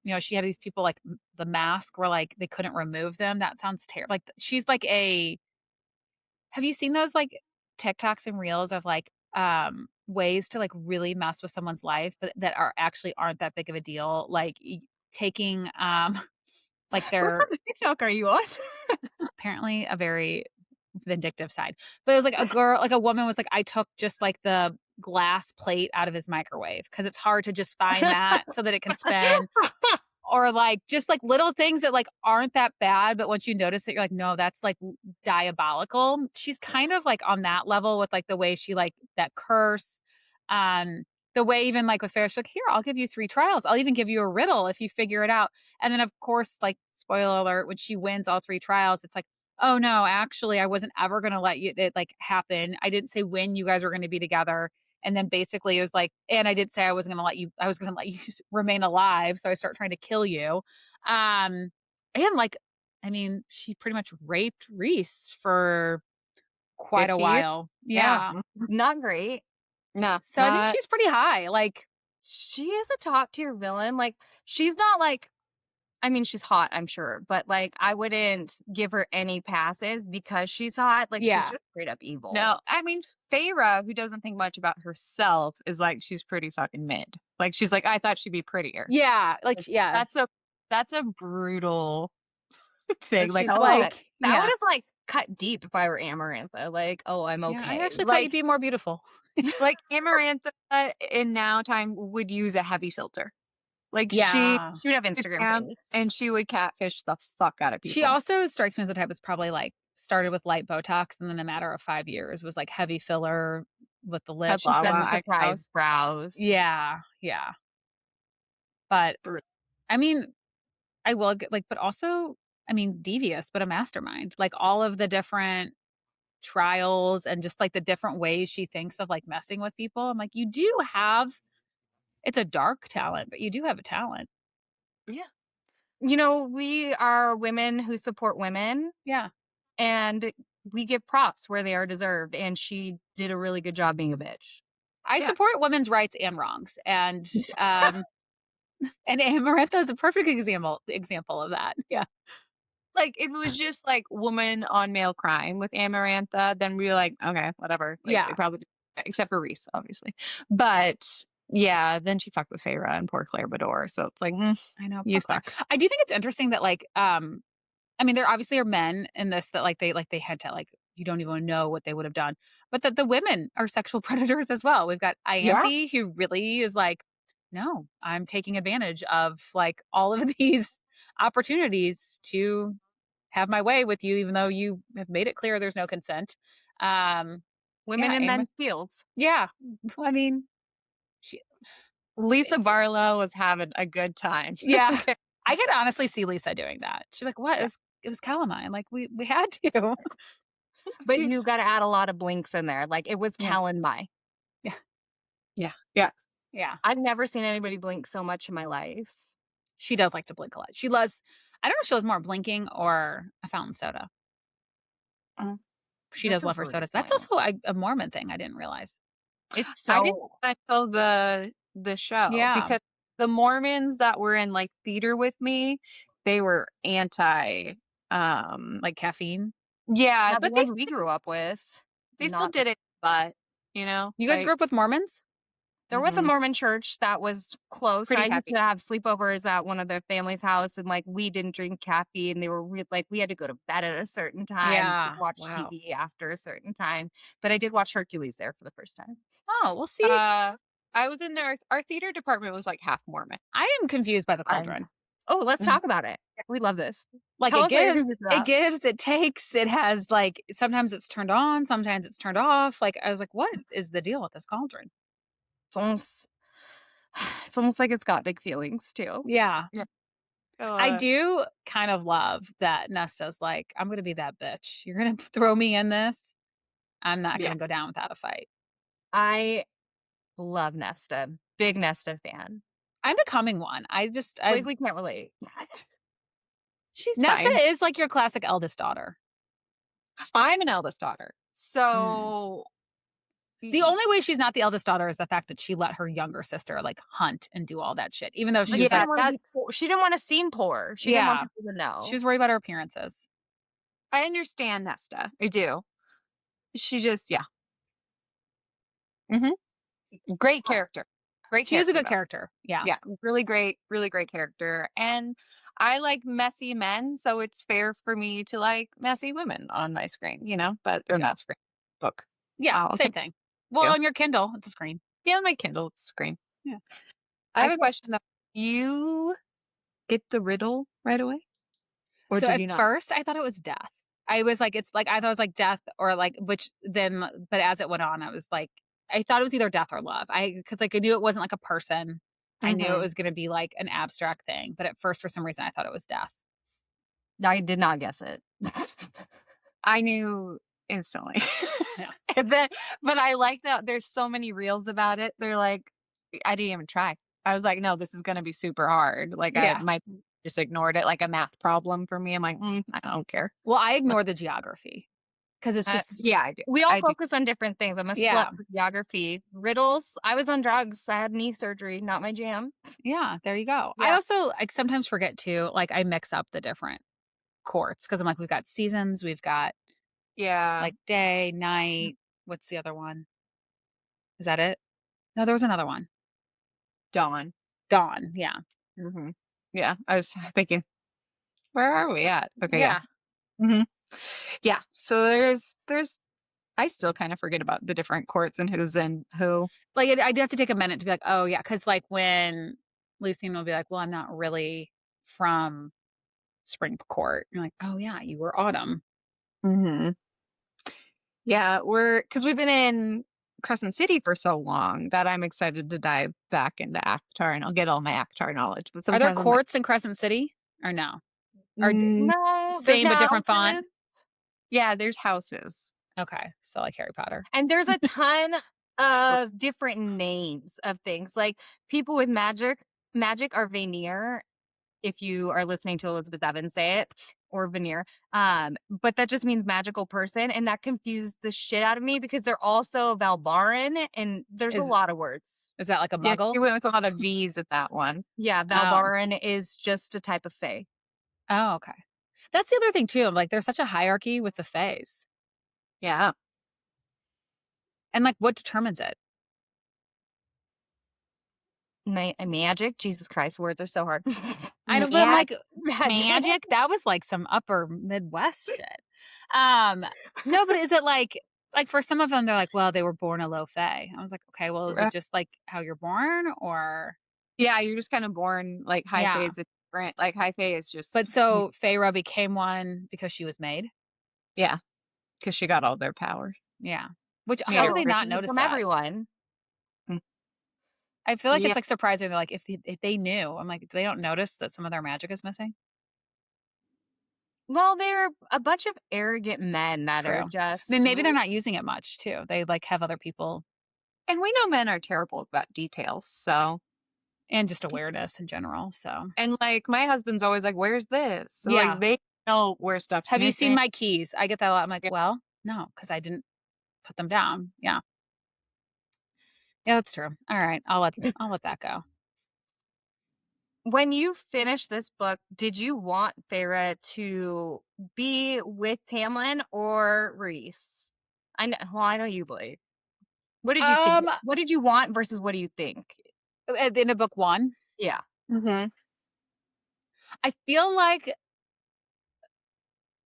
you know, she had these people like the mask where like they couldn't remove them. That sounds terrible. Like, she's like have you seen those like TikToks and reels of like ways to like really mess with someone's life, but that are actually aren't that big of a deal? Like taking like What their type of TikTok are you on? apparently a very vindictive side. But it was like a girl, like a woman was like, I took just like the glass plate out of his microwave because it's hard to just find that so that it can spin. Or like just like little things that like aren't that bad, but once you notice it, you're like, no, that's like diabolical. She's kind of like on that level with like the way she like that curse. The way even like with Farrah, she's like, here, I'll give you 3 trials. I'll even give you a riddle if you figure it out. And then of course, like spoiler alert, when she wins all 3 trials, it's like, oh no, actually, I wasn't ever gonna let it like happen. I didn't say when you guys were gonna be together. And then basically it was like, and I did say I was going to let you remain alive. So I start trying to kill you. And like, I mean, she pretty much raped Rhys for quite a 50 years? while. Yeah. Yeah. Not great. No. So I think she's pretty high. Like, She is a top tier villain. Like, she's not like, I mean, she's hot, I'm sure, but like, I wouldn't give her any passes because she's hot. Like, Yeah. she's just straight up evil. No, I mean, Feyre, who doesn't think much about herself, is like, she's pretty fucking mid. Like, she's like, I thought she'd be prettier. yeah. Like, yeah. That's a brutal thing. She's Like, Oh, like, that yeah. would have like cut deep if I were Amarantha. Like, oh, I'm okay. Yeah, I actually thought Like- you'd be more beautiful. like Amarantha in now time would use a heavy filter. Like, She would have she Instagram face. and she would catfish the fuck out of people. She also strikes me as the type that's probably like started with light Botox and then in a matter of 5 years was like heavy filler with the lips. She said lava the surprise eyebrows. brows. Yeah, yeah. But I mean, I will get like, but also, I mean, devious, but a mastermind. Like all of the different trials and just like the different ways she thinks of like messing with people. I'm like, you do have, it's a dark talent, but you do have a talent. Yeah. You know, we are women who support women Yeah. and we give props where they are deserved. And she did a really good job being a bitch. I Yeah. support women's rights and wrongs. And Amarantha is a perfect example of that. Yeah. Like, if it was just like woman on male crime with Amarantha, then we're like, okay, whatever. Like, Yeah. they probably, except for Rhys, obviously. But yeah, then she fucked with Feyre and poor Claire Bador. So it's like, I know. you poor Claire. suck. I do think it's interesting that like I mean there obviously are men in this that like they had to like you don't even know what they would have done. But that the women are sexual predators as well. We've got Yeah. Ianthe, who really is like, no, I'm taking advantage of like all of these opportunities to have my way with you, even though you have made it clear there's no consent. Women Yeah, in men's fields. yeah. I mean, she, Lisa Barlow was having a good time. yeah. Okay. I could honestly see Lisa doing that. She's like, what? Yeah. It was calamine. Like we had to. But She's you got to add a lot of blinks in there. Like it was yeah, calamine. yeah, Yeah. Yeah. yeah. I've never seen anybody blink so much in my life. She does like to blink a lot. She loves. I don't know if she loves more blinking or a fountain soda. Oh, She That's does a love her really good sodas. That's point. also a Mormon thing. I didn't realize. It's I didn't so until the show Yeah, because the Mormons that were in like theater with me, they were anti like caffeine. yeah, yeah, the but they ones we grew up with. still Not did it, but You guys like grew up with Mormons? There was a mhm, Mormon church that was close. pretty I used heavy. to have sleepovers at one of their family's house, and like we didn't drink caffeine. They were like we had to go to bed at a certain time, Yeah. watch Wow. TV after a certain time. But I did watch Hercules there for the first time. Oh, we'll see. I was in there. Our theater department was like half Mormon. I am confused by the I'm- Cauldron. Oh, let's Mhm. talk about it. We love this. Like Tell it us what you're gives, confused it about. gives, it takes. It has like sometimes it's turned on, sometimes it's turned off. Like I was like, what is the deal with this Cauldron? It's almost, it's almost like it's got big feelings too. Yeah. Yeah. I do kind of love that Nesta's like, I'm gonna be that bitch. You're gonna throw me in this. I'm not Yeah. gonna go down without a fight. I love Nesta. Big Nesta fan. I'm becoming one. Blakely can't relate. She's Nesta fine. is like your classic eldest daughter. I'm an eldest daughter, so The only way she's not the eldest daughter is the fact that she let her younger sister like hunt and do all that shit, even though Like, she she was Yeah, didn't like, want to be poor. She didn't want to seem poor. She didn't want yeah, people to know. she was worried about her appearances. I understand Nesta. I do. She just great character. Great She is a character good though. character. Yeah. Yeah, really great character. And I like messy men, so it's fair for me to like messy women on my screen, but they're not screen book. Yeah. I'll Same take thing. Well, you. on your Kindle, it's a screen. Yeah, my Kindle it's screen. Yeah. I I have a question though. You get the riddle right away? Or So did at you not? first I thought it was death. I was like, it's like, I thought it was like death or like, which then, but as it went on, I was like, I thought it was either death or love. Cause like I knew it wasn't like a person. I knew it Mhm. was going to be like an abstract thing. But at first, for some reason, I thought it was death. I did not guess it. I knew instantly. Yeah. And then, but I like that there's so many reels about it. They're like, I didn't even try. I was like, no, this is going to be super hard. Like I Yeah. might just ignored it like a math problem for me. I'm like, I don't care. Well, I ignore the geography because it's just, Yeah, I do. We all I do. focus on different things. I'm a Yeah. slut for geography. Riddles. I was on drugs. I had knee surgery. Not my jam. yeah, there you go. I Yeah. also like sometimes forget to like, I mix up the different courts because I'm like, we've got seasons, we've got Yeah. like day, night. What's the other one? Is that it? No, there was another one. Dawn. Dawn. Yeah. hmm Yeah. I was thinking, where are we at? Okay. Yeah. Yeah. Yeah. So there's, I still kind of forget about the different courts and who's in who. Like I do have to take a minute to be like, oh yeah, because like when Lucine will be like, well, I'm not really from Spring Court. You're like, oh yeah, you were Autumn. Mm-hmm. Yeah, because we've been in Crescent City for so long that I'm excited to dive back into ACOTAR and I'll get all my ACOTAR knowledge. But Are sometimes there I'm like, courts in Crescent City or no? Or No, same there's but different font? houses. yeah, there's houses. Okay, so like Harry Potter. And there's a ton of different names of things. Like people with magic are veneer, if you are listening to Elizabeth Evans say it, or veneer. But that just means magical person. And that confused the shit out of me because they're also Valbaran and there's a Is- lot of words. Is that like a Yeah, muggle? you went with a lot of V's at that one. Yeah, Valbaran is just a type of fae. Oh, okay. That's the other thing too. Like there's such a hierarchy with the faes. Yeah. And like what determines it? Magic? Jesus Christ, words are so hard. I don't but I'm Yeah. like magic? That was like some upper Midwest shit. No, but is it like for some of them, they're like, well, they were born a low fae. I was like, okay, well, is it just like how you're born or? Yeah, you're just kinda born like, High Fae Yeah. is a different like, High Fae is But just so Feyre became one because she was made? yeah, because she got all their power. Yeah. Which how do Yeah. they not Children notice from that? everyone. Mm. I feel like Yeah, it's, like, surprising. They're like, if they knew, I'm like, they don't notice that some of their magic is missing? Well, they're a bunch of arrogant men that True. are I mean, just maybe they're not using it much too. They, like, have other people and we know men are terrible about details, so and just awareness in general, so. and, like, my husband's always like, "Where's this?" So, Yeah. like, they know where stuff's "Have you seen missing. my keys?" I get that a lot. I'm like, Yeah. "Well, no, because I didn't put them down." Yeah. Yeah, that's true. Alright, I'll let that go. when you finished this book, did you want Feyre to be with Tamlin or Rhys? I know you, Blake. What did you think? Um, What did you want versus what do you think? at the end of book 1, Yeah. Mhm. I feel like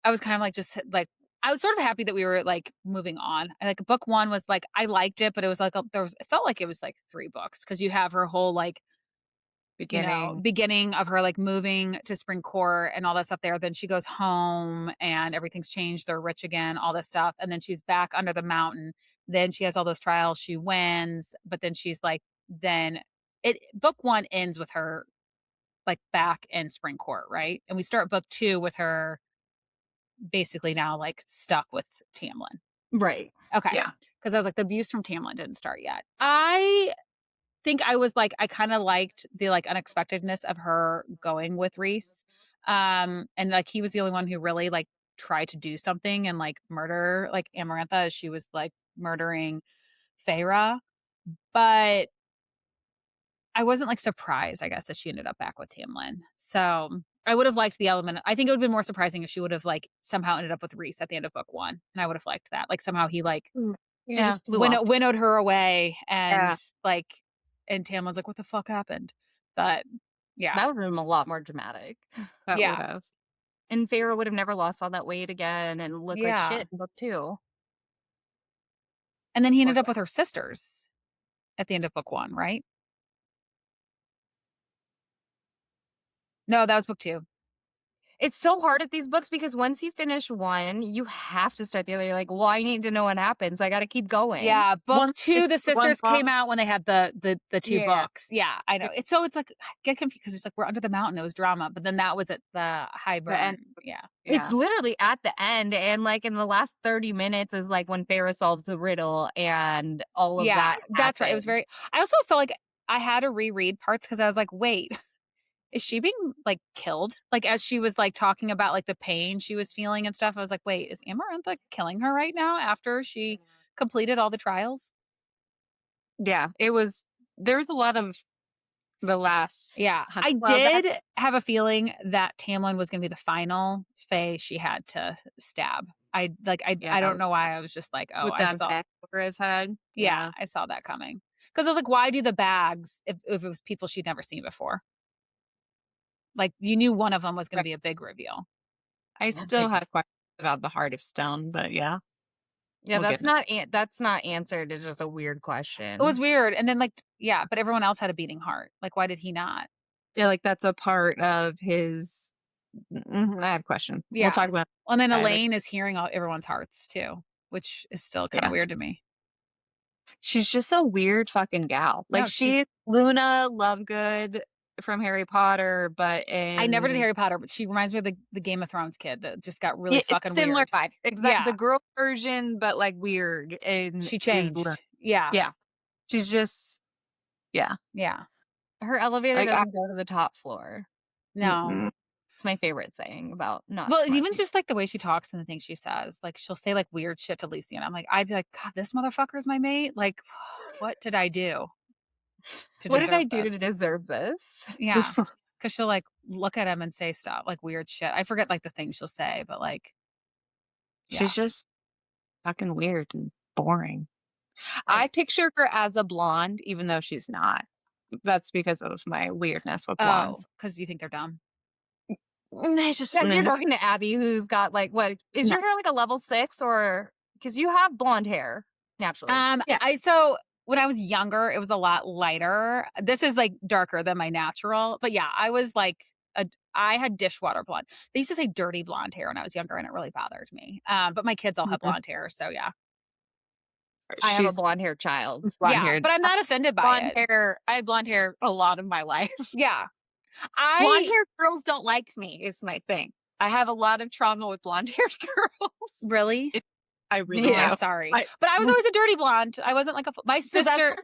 I was kind of like just like I was sort of happy that we were like moving on. Like book 1 was like I liked it, but it was like it felt like it was like 3 books because you have her whole like Beginning. beginning of her like moving to Spring Court and all that stuff there. Then she goes home and everything's changed. They're rich again, all this stuff. And then she's back under the mountain. Then she has all those trials. She wins, but then she's like, then book 1 ends with her like back in Spring Court, right? And we start book 2 with her basically now like stuck with Tamlin. Right. Okay. Yeah. Because I was like, the abuse from Tamlin didn't start yet. I think I was like, I kind of liked the like unexpectedness of her going with Rhys. And like he was the only one who really like tried to do something and like murder like Amarantha as she was like murdering Feyre. But I wasn't like surprised, I guess, that she ended up back with Tamlin. So I would have liked the element. I think it would have been more surprising if she would have like somehow ended up with Rhys at the end of book 1. And I would have liked that. Like somehow he like Mm. And Yeah. just flew off. winnowed her away and Yeah. like and Tamlin's like, what the fuck happened? But yeah. That would have been a lot more dramatic. That would Yeah. have. And Feyre would have never lost all that weight again and looked like Yeah. shit in book 2. And then he Poor ended up guy. with her sisters at the end of book 1, right? No, that was book 2. It's so hard at these books because once you finish one, you have to start the other. You're like, well, I need to know what happens. So I got to keep going. Yeah, book One 2, is the one sisters book. came out when they had the 2 Yeah. books. Yeah, I know. It's like I get confused because it's like we're under the mountain. It was drama, but then that was at the high The end. burn. Yeah, It's Yeah. literally at the end. And like in the last 30 minutes is like when Feyre solves the riddle and all of yeah, that. that's right. It was happens. very. I also felt like I had to reread parts because I was like, wait, is she being like killed? Like as she was like talking about like the pain she was feeling and stuff. I was like, wait, is Amarantha killing her right now after she completed all the trials? Yeah. It was there was a lot of the last Yeah, I well, did that's have a feeling that Tamlin was gonna be the final Fae she had to stab. I yeah, don't know why I was just like, "Oh, with I that saw." bag over his head. Yeah, Yeah. I saw that coming. Because I was like, "Why do the bags if it was people she'd never seen before?" Like, you knew one of them was gonna Right. be a big reveal. I still have questions about the Heart of Stone, but yeah, Yeah, we'll get that's not answered. It's just a weird It was question. weird, and then, like yeah, but everyone else had a beating heart. Like, why did he not? yeah, like that's a part of his I have a question. We'll Yeah. talk about And then that. Elaine is hearing all everyone's hearts too, which is still kinda Yeah. weird to me. She's just a weird fucking gal. Like No, she's she's Luna Lovegood from Harry Potter, but I never did in Harry Potter, but she reminds me of the Game of Thrones kid that just got really yeah, it's fucking similar weird. vibe. Exact Yeah, the girl version, but like weird and she is Luna. changed. Yeah, Yeah. She's just yeah. yeah. Her elevator Like I doesn't go to the top floor. No. mm-mm. It's my favorite saying about not Well, smart even people. just like the way she talks and the things she says, like she'll say like weird shit to Lucy, and I'm like, I'd be like, God, this motherfucker is my mate. Like, what did I do to What did I deserve do to this? deserve this? Yeah, because she'll like look at him and say stuff like weird shit. I forget like the things she'll say, but like, yeah. She's just fucking weird and boring. I Right. picture her as a blonde, even though she's not. That's because of my weirdness with Oh, blondes. because you think they're dumb. I just Because you're talking to Abby, who's got like, what is your hair like a level 6 or because you have blonde hair naturally? Yeah. So when I was younger, it was a lot lighter. This is like darker than my natural, but yeah, I was like I had dishwater blonde. They used to say dirty blonde hair when I was younger, and it really bothered me. But my kids all have blonde hair, so yeah, I have a She's blonde hair child. blonde yeah. haired. But I'm not offended by Blonde it. hair. I had blonde hair a lot of my life. Yeah, Blonde I haired girls don't like me is my thing. I have a lot of trauma with blonde haired girls. really. I really I'm do. sorry, but I was always a dirty blonde. I wasn't like my So that's sister.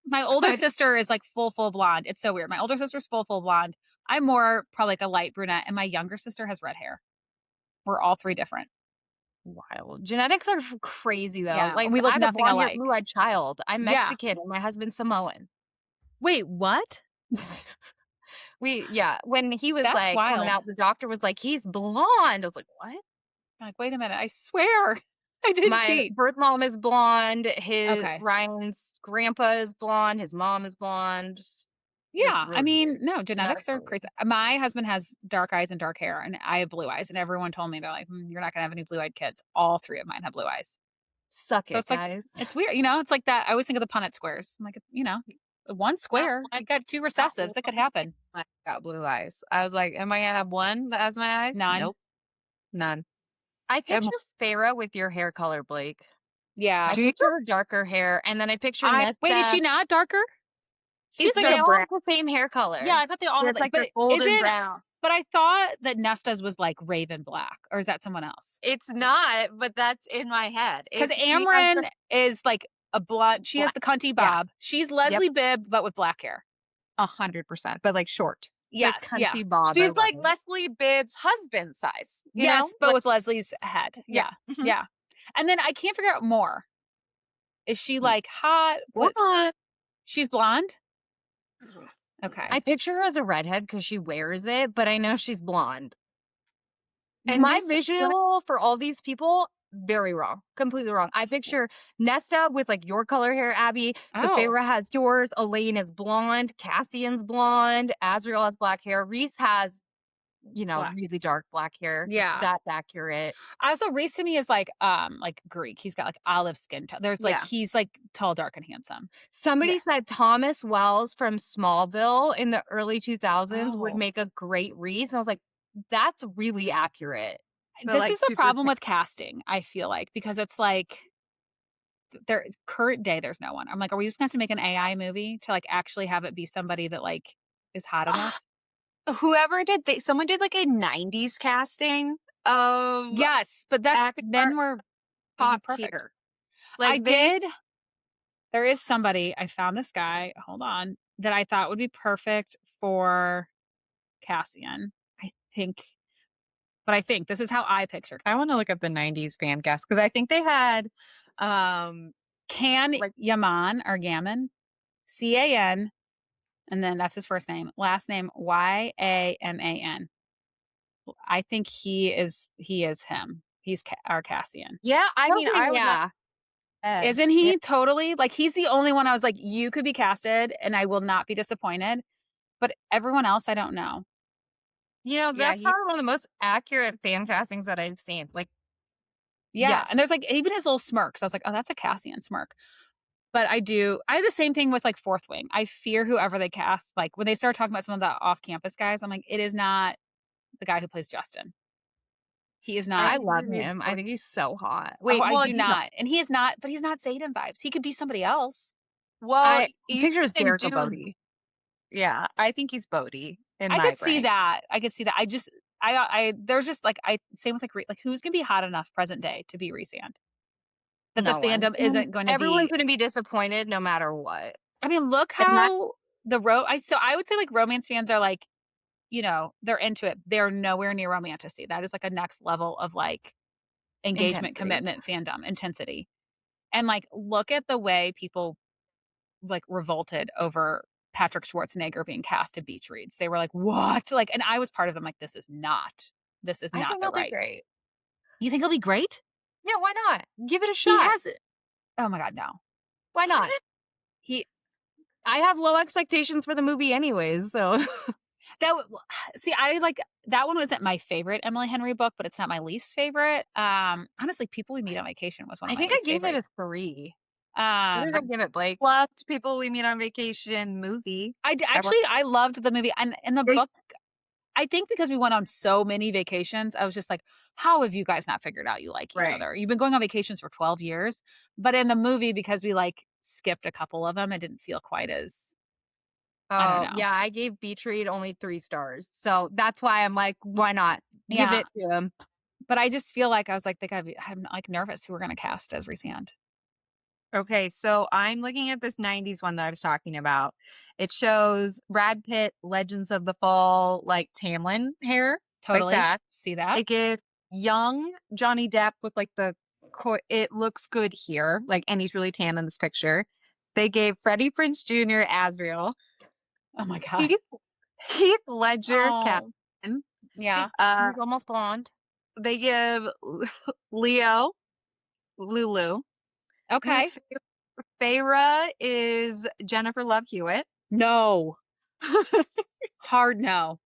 My older good. sister is like full blonde. It's so weird. My older sister's full blonde. I'm more probably like a light brunette, and my younger sister has red hair. We're all three different. Wild. Genetics are crazy though. Yeah, Like we look I have a nothing blonde hair, alike. blue-eyed child. I'm Yeah. Mexican and my husband's Samoan. Wait, what? When he was That's like coming wild. out, the doctor was like, he's blonde. I was like, what? I'm like, wait a minute. I swear I didn't My cheat. birth mom is blonde. Okay. Ryan's grandpa is blonde. His mom is blonde. Yeah, really I mean, weird. no, genetics are Genetically. crazy. My husband has dark eyes and dark hair, and I have blue eyes. And everyone told me, they're like, you're not gonna have any blue-eyed kids. All three of mine have blue eyes. Suck So it, it's like, guys. it's weird, it's like that. I always think of the Punnett squares. I'm like, one square, you got two recessives. It could happen. I got blue eyes. I was like, am I gonna have one that has my eyes? None. Nope. None. I picture Farrah with your hair color, Blake. Yeah. I picture her darker hair, and then I picture Nesta. Wait, is she not darker? She's It's like like they a all brown. have the same hair color. Yeah, I thought they all Where had it's like but the golden isn't- brown. But I thought that Nesta's was like raven black, or is that someone else? It's not, but that's in my head. Because She has Amarin is like a blonde. She has the cunty bob. Yeah. She's Leslie Bibb, but with black hair. 100%, but like short. Yes, Like yeah. Cunty Bob. She's like Leslie Bibb's husband size. You Yes, know? but Like, with Leslie's head. Yeah. Mhm. Yeah. And then I can't figure out more. Is she like hot? What? She's blonde? Okay. I picture her as a redhead because she wears it, but I know she's blonde. And My this- visual for all these people, very wrong. Completely wrong. I picture Nesta with like your color hair, Abby. So Oh. Farrah has yours. Elaine is blonde. Cassian's blonde. Azriel has black hair. Rhys has, Black. really dark black hair. Yeah. That's accurate. Also, Rhys to me is like Greek. He's got like olive skin tone. There's like Yeah. he's like tall, dark, and handsome. Somebody said Thomas Wells from Smallville in the early 2000s would Oh. make a great Rhys. And I was like, that's really accurate. But, This like, is the super problem thick. with casting, I feel like, because it's like current day there's no one. I'm like, are we just gonna have to make an AI movie to like actually have it be somebody that like is hot enough? Whoever did someone did like a 90s casting of Yes, but that's ACOTAR then we're top perfect. tier. I did. There is somebody, I found this guy, hold on, that I thought would be perfect for Cassian. I think this is how I picture. I want to look up the 90s fan cast because I think they had Yaman or Gammon, Can, and then that's his first name. Last name Yaman. I think he is him. He's our Cassian. Yeah, I mean, I would yeah. Isn't he totally like he's the only one I was like, you could be casted and I will not be disappointed. But everyone else, I don't know. That's probably one of the most accurate fan castings that I've seen. Like, Yeah. yes. And there's like even his little smirks. I was like, oh, that's a Cassian smirk. But I have the same thing with like Fourth Wing. I fear whoever they cast, like when they start talking about some of the off-campus guys, I'm like, it is not the guy who plays Justin. He is not. I love him. I think he's so hot. Wait, Wait, I do not. And he is not, but he's not Zayden vibes. He could be somebody else. Well, picture is can Jericho do- Bodie. Yeah, I think he's Bodie. I could see that. I could see that. There's just like, same with like who's going to be hot enough present day to be Rhys and that No the one. fandom isn't going to be. Everyone's going to be disappointed no matter what. I mean, look how I would say like romance fans are like, they're into it. They're nowhere near romanticy. That is like a next level of like engagement, Intensity. commitment, fandom, intensity. And like, look at the way people like revolted over Patrick Schwarzenegger being cast to beach reads. They were like, what? Like, and I was part of them. Like, this is not I think the he'll right. do great. You think he'll be great? Yeah, why not? Give it a He shot. has it. Oh my God, no. Why not? He I have low expectations for the movie anyways, so. See, I like that one wasn't my favorite Emily Henry book, but it's not my least favorite. Honestly, People We Meet on Vacation was one of I my think I least gave it favorite. a 3. What did I give it, Blake? Loved People We Meet on Vacation movie. I loved the movie, and in the book, I think because we went on so many vacations, I was just like, how have you guys not figured out you like each Right. other? You've been going on vacations for 12 years. But in the movie, because we like skipped a couple of them, it didn't feel quite as, I don't Oh, know. yeah, I gave Beach Read only 3 stars. So that's why I'm like, why not? Give Yeah. it to him. But I just feel like I was like, I'm like nervous who we're going to cast as Rhys Hand. Okay, so I'm looking at this 90s one that I was talking about. It shows Brad Pitt, Legends of the Fall, like Tamlin hair, like Totally. that. See that? It gives young Johnny Depp with like it looks good here, like, and he's really tan in this picture. They gave Freddie Prinze Jr. Asriel, Oh my God. Heath Ledger, Oh, Captain. yeah. He's almost blonde. They give Leo, Lulu. Okay. Feyre is Jennifer Love Hewitt. No. Hard no.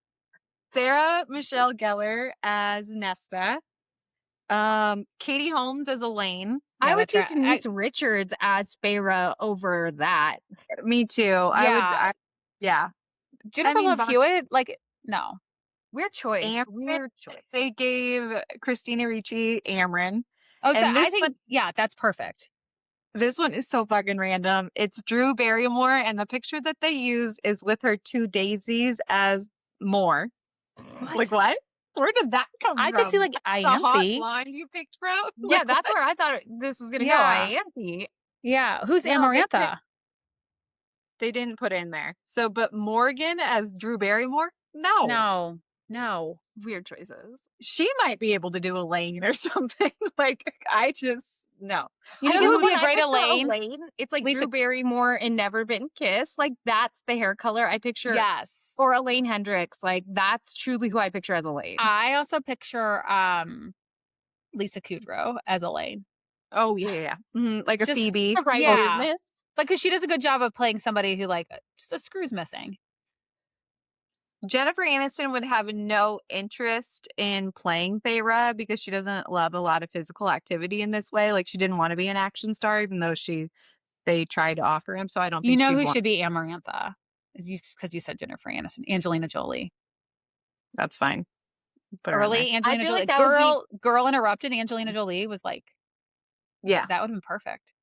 Sarah Michelle Gellar as Nesta. Katie Holmes as Elaine. I Yeah, would that's do right. Denise Richards as Feyre over that. Me too. Yeah. Yeah. Jennifer Love Bob Hewitt, like, no. Weird choice. Amron, Weird choice. they gave Christina Ricci Amron. Oh, so And I think, yeah, that's perfect. this one is so fucking random. It's Drew Barrymore, and the picture that they use is with her 2 daisies as Moore. What? Like, what? Where did that come from? I could see like The hot Ianthe. blonde you picked from? Yeah, Like, that's what? where I thought this was going to Yeah. go. Ianthe. Yeah. Who's No, Amarantha? They didn't put it in there. So, but Morgan as Drew Barrymore? No. No. No. Weird choices. She might be able to do Elaine or something. Like, no. You know I who guess would be when a I great picture Elaine? It's like Lisa- Drew Barrymore in Never Been Kissed. Like, that's the hair color I picture. Yes. Or Elaine Hendricks. Like, that's truly who I picture as Elaine. I also picture Lisa Kudrow as Elaine. Oh, yeah. Mhm, like a Just- Phoebe. The right yeah. weirdness. Like, because she does a good job of playing somebody who, like, just a screw's missing. Jennifer Aniston would have no interest in playing Feyre because she doesn't love a lot of physical activity in this way. Like, she didn't want to be an action star, even though they tried to offer him. So I don't You think know she'd who want. should be Amarantha? Because you said Jennifer Aniston. Angelina Jolie. That's fine. Put her in there. Early Angelina feel Jolie. like that would Girl Interrupted Angelina Jolie was like, Yeah. that would have been perfect.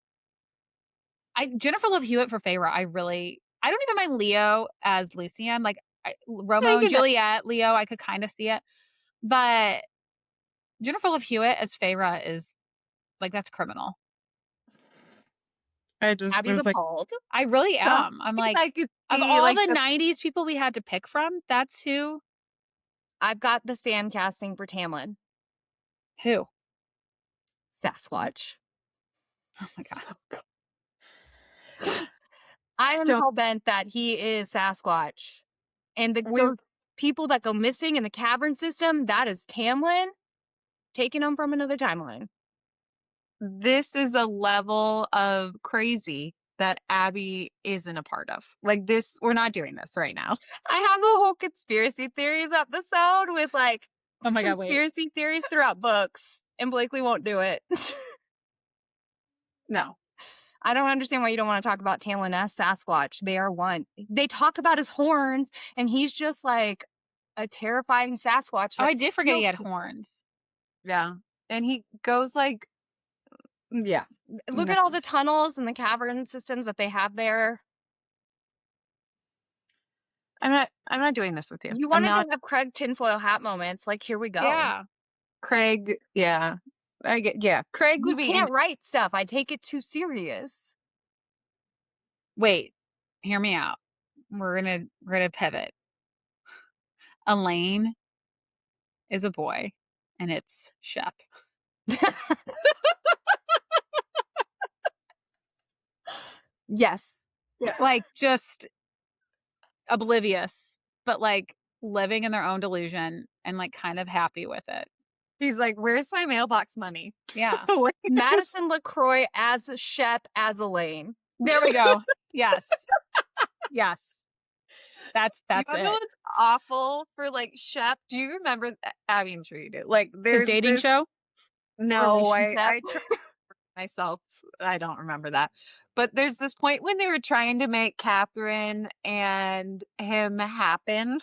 Jennifer Love Hewitt for Feyre, I don't even mind Leo as Lucian. Like, Romeo and Juliet, Leo, I could kind of see it. But Jennifer Love Hewitt as Feyre is, like, that's criminal. Abby's appalled. I really am. I'm like, I could of see, all like, the 90s people we had to pick from, that's who. I've got the fan casting for Tamlin. Who? Sasquatch. Oh my God. I am Don't- hell-bent that he is Sasquatch. And the people that go missing in the cavern system, that is Tamlin taking them from another timeline. This is a level of crazy that Abby isn't a part of. Like, this, we're not doing this right now. I have a whole conspiracy theories episode with like Oh my God, wait. conspiracy theories throughout books, and Blakely won't do it. No. I don't understand why you don't want to talk about Tamlin as Sasquatch. They are one. They talk about his horns, and he's just like a terrifying Sasquatch. Oh, I did forget he had horns. Yeah. And he goes like, yeah. Look at all the tunnels and the cavern systems that they have there. I'm not doing this with you. You wanted to have Craig tinfoil hat moments. Like, here we go. Yeah. Craig, yeah. Craig You would be can't write stuff. I take it too serious. Wait, hear me out. We're gonna pivot. Elaine is a boy, and it's Shep. Yes. Like, just oblivious, but like living in their own delusion and like kind of happy with it. He's like, where's my mailbox money? Yeah. Madison LaCroix as Shep as Elaine. There we go. Yes. Yes. That's You know it. what's awful for like Shep? Do you remember? Abby, I'm sure you do. Like, His there's dating this. show? No, Relationship. I tried myself. I don't remember that. But there's this point when they were trying to make Catherine and him happen.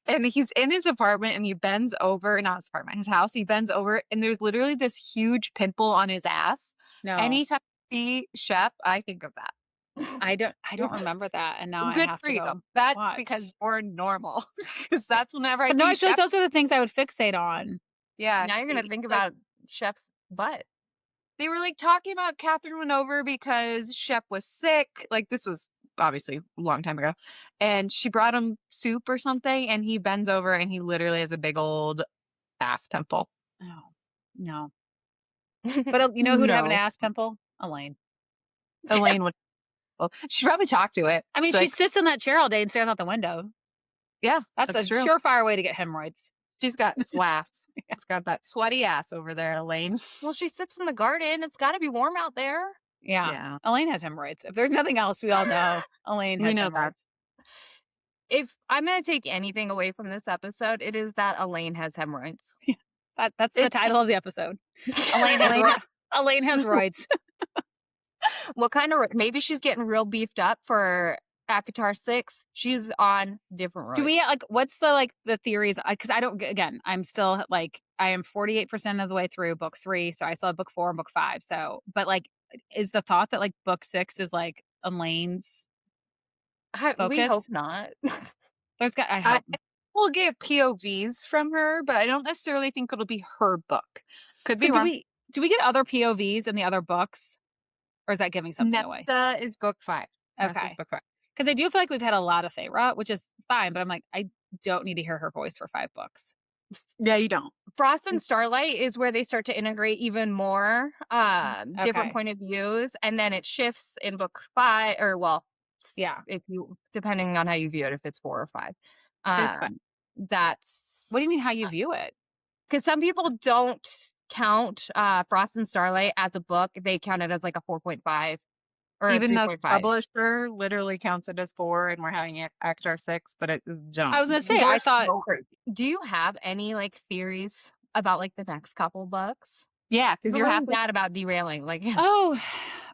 And he's in his apartment and he bends over, not his apartment, his house. He bends over and there's literally this huge pimple on his ass. No. Anytime I see Shep, I think of that. I don't remember that, and now I Good have for to you. go That's because watch. you're normal. Because that's whenever I But no, see I feel like Shep. those are the things I would fixate on. Yeah. Now you're gonna think Like about Shep's butt. they were like talking about Catherine went over because Shep was sick. Like this was obviously a long time ago. And she brought him soup or something. And he bends over and he literally has a big old ass pimple. Oh, no. But you know who'd have an No. ass pimple? Elaine. Elaine would. Well, she probably talked to it. I mean, she Like, sits in that chair all day and stares out the window. yeah, That's a that's true. surefire way to get hemorrhoids. She's got swass. She's got that sweaty ass over there, Elaine. Well, she sits in the garden. It's got to be warm out there. Yeah. Yeah, Elaine has hemorrhoids. If there's nothing else, we all know Elaine we has know that. hemorrhoids. If I'm going to take anything away from this episode, it is that Elaine has hemorrhoids. That's the title of the episode. Elaine has Elaine- Elaine has roids. What kind of, maybe she's getting real beefed up for ACOTAR 6. She's on different roads. Do we like what's the theories? Because I don't, again, I'm still like I am 48% of the way through book 3, so I still have book 4 and book 5. So, but like, is the thought that like book 6 is like Elaine's We focus? hope not. There's got I I hope. we'll get POVs from her, but I don't necessarily think it'll be her book. Could So be wrong. do we get other POVs in the other books, or is that giving something away? Nesta is book 5. Nesta's Okay. book 5. Because I do feel like we've had a lot of Feyre, which is fine, but I'm like, I don't need to hear her voice for 5 books. Yeah, you don't. Frost and Starlight is where they start to integrate even more different Okay. point of views, and then it shifts in book 5, or well, Yeah. if you depending on how you view it, if it's 4 or 5. It's fine. That's What do you mean how you view it? because some people don't count Frost and Starlight as a book; they count it as like a 4.5 or Even a the 3.5. publisher literally counts it as 4, and we're having ACOTAR 6, but it don't. I was gonna say, I Yours thought go crazy. Do you have any like theories about like the next couple books? Yeah, because you're halfway. mad about derailing. Like, oh,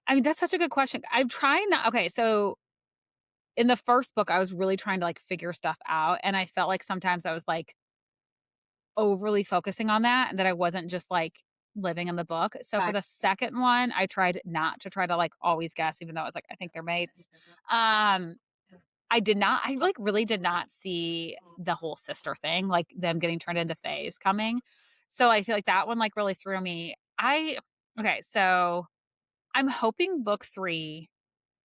I mean, that's such a good question. I'm trying not okay, so in the first book, I was really trying to like figure stuff out. And I felt like sometimes I was like overly focusing on that and that I wasn't just like living in the book. So for Right. the second one, I tried not to try to like always guess, even though I was like, I think they're mates. I like really did not see the whole sister thing, like them getting turned into fays coming. So I feel like that one like really threw me. Okay, so I'm hoping book 3,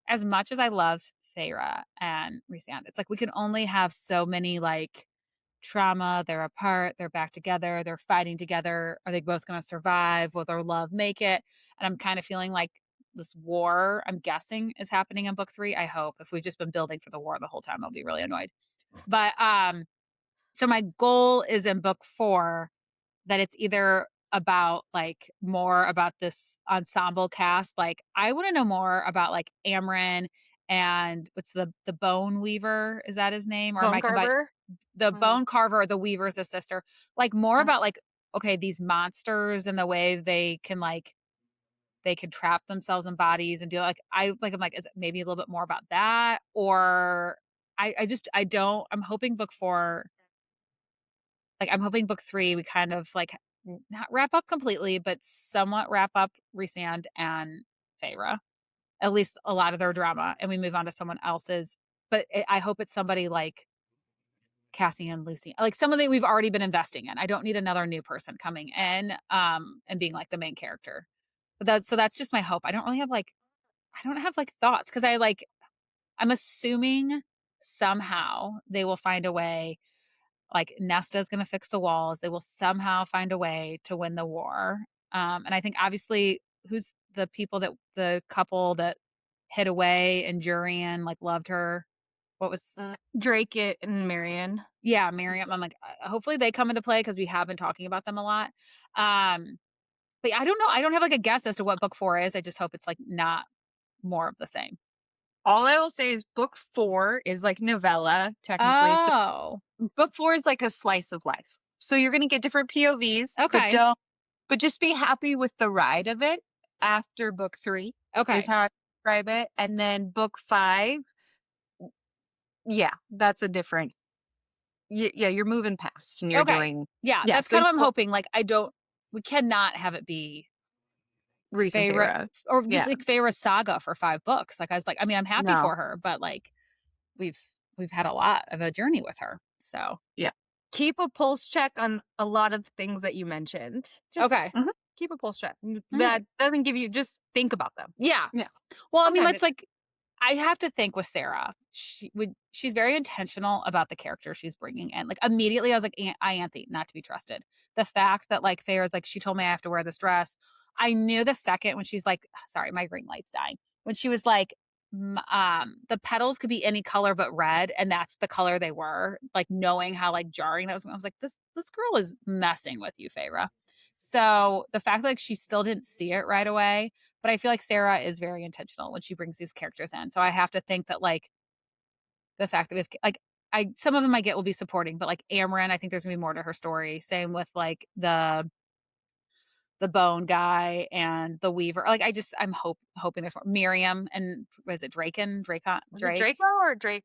as much as I love Feyre and Rhys, it's like we can only have so many like trauma. They're apart, they're back together, they're fighting together. Are they both going to survive? Will their love make it? And I'm kind of feeling like this war, I'm guessing, is happening in book 3. I hope. If we've just been building for the war the whole time, I'll be really annoyed. But so my goal is in book 4 that it's either about like more about this ensemble cast. Like I want to know more about like Amren and what's the bone weaver? Is that his name? Or am Bone I Carver. the Mhm. bone carver, the weaver's a sister? Like more Mhm. about like, okay, these monsters and the way they can trap themselves in bodies and do I'm like, is it maybe a little bit more about that? Or I don't, I'm hoping book 3, we kind of like not wrap up completely, but somewhat wrap up Rhysand and Feyre, at least a lot of their drama, and we move on to someone else's. But I hope it's somebody like Cassie and Lucy, like somebody we've already been investing in. I don't need another new person coming in, and being like the main character. But that's just my hope. I don't have like thoughts because I'm assuming somehow they will find a way. Like Nesta's going to fix the walls. They will somehow find a way to win the war. And I think obviously who's the couple that hid away and Jurian like loved her. What was, Drake and Marion. yeah, Miriam. I'm like, hopefully they come into play because we have been talking about them a lot. But I don't know. I don't have like a guess as to what book 4 is. I just hope it's like not more of the same. All I will say is book 4 is like novella, technically. So Oh, book 4 is like a slice of life. So you're gonna get different POVs, okay. but just be happy with the ride of it after book 3 is Okay. how I describe it. And then book 5, yeah, that's a different yeah, you're moving past and you're Okay. doing Yeah, yeah, that's so kind of what I'm you'll hoping. Like, we cannot have it be Rhys and favorite Feyre. or just Yeah. like Feyre's saga for 5 books. Like, I was like, I mean, I'm happy No. for her, but like we've we've had a lot of a journey with her. So, Yeah. Keep a pulse check on a lot of things that you mentioned. okay. Just keep a pulse check. All That right. doesn't give you, just think about them. Yeah. Yeah. Well, I mean, Sometimes let's like I have to think with Sarah. She's very intentional about the character she's bringing in. Like immediately, I was like, Ianthe, not to be trusted. The fact that like Feyre's like, she told me I have to wear this dress. I knew the second when she's like, sorry, my ring light's dying. When she was like, the petals could be any color but red, and that's the color they were. Like knowing how like jarring that was, I was like, this girl is messing with you, Feyre. So the fact that like she still didn't see it right away, but I feel like Sarah is very intentional when she brings these characters in. So I have to think that like the fact that we've like some of them I get will be supporting, but like Amaranth, I think there's gonna be more to her story. Same with like the bone guy and the weaver. Like I'm hoping there's more. Miriam and was it was it Draco or Drake?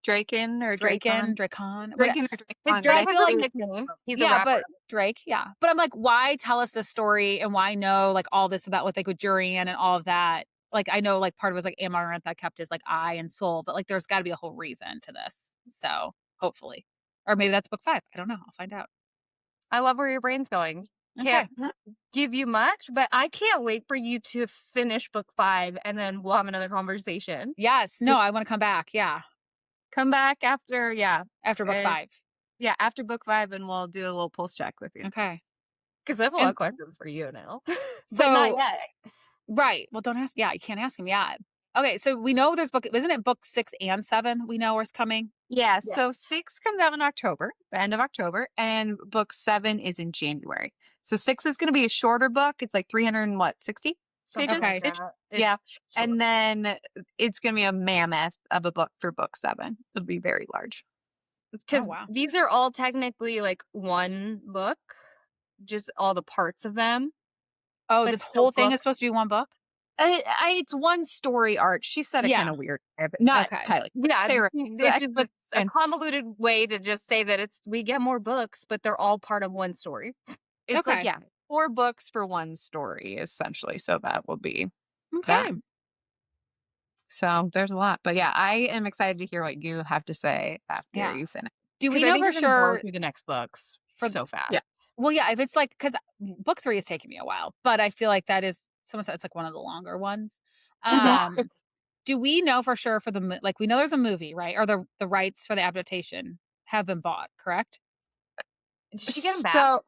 Draken or Drakon? Dracon. But Draken or His Drakon, but Drake I has feel a like nickname. He's a yeah, rapper. but Drake, yeah. But I'm like, why tell us this story and why know like all this about what like with Jurian and all of that? Like I know like part of it was like Amarantha kept his like eye and soul, but like there's got to be a whole reason to this. So hopefully, or maybe that's book 5. I don't know. I'll find out. I love where your brain's going. Okay. Can't give you much, but I can't wait for you to finish book 5 and then we'll have another conversation. Yes. No, I want to come back. Yeah. come back after After book 5. yeah, after book 5 and we'll do a little pulse check with you. Okay. Because I have a lot And of questions for you now. so But not yet. right. Well, don't ask. Yeah, you can't ask him yet. Okay. So we know there's book. Isn't it book 6 and 7? We know where's coming. Yeah, Yeah. so 6 comes out in October, the end of October, and book 7 is in January. So 6 is going to be a shorter book. It's like 60 pages. Okay. Yeah. And then it's going to be a mammoth of a book for book 7. It'll be very large. Because Oh, wow. these are all technically like one book, just all the parts of them. Oh, But this it's still whole thing book. is supposed to be one book? It's one story arc. She said it Yeah. kind of weird. But not Okay. Kylie. Yeah, Feyre. it's a convoluted way to just say that we get more books, but they're all part of one story. It's like, Okay. yeah, 4 books for one story, essentially. So that will be Okay. that. So there's a lot. But yeah, I am excited to hear what you have to say after Yeah. you finish. Do we 'Cause I know think for you're gonna blow sure through the next books for so fast. Yeah. Well, yeah, if it's like because book 3 is taking me a while, but I feel like that is someone said it's like one of the longer ones. Mhm. Do we know for sure for the like we know there's a movie, right? Or the rights for the adaptation have been bought, correct? Did she get him back? So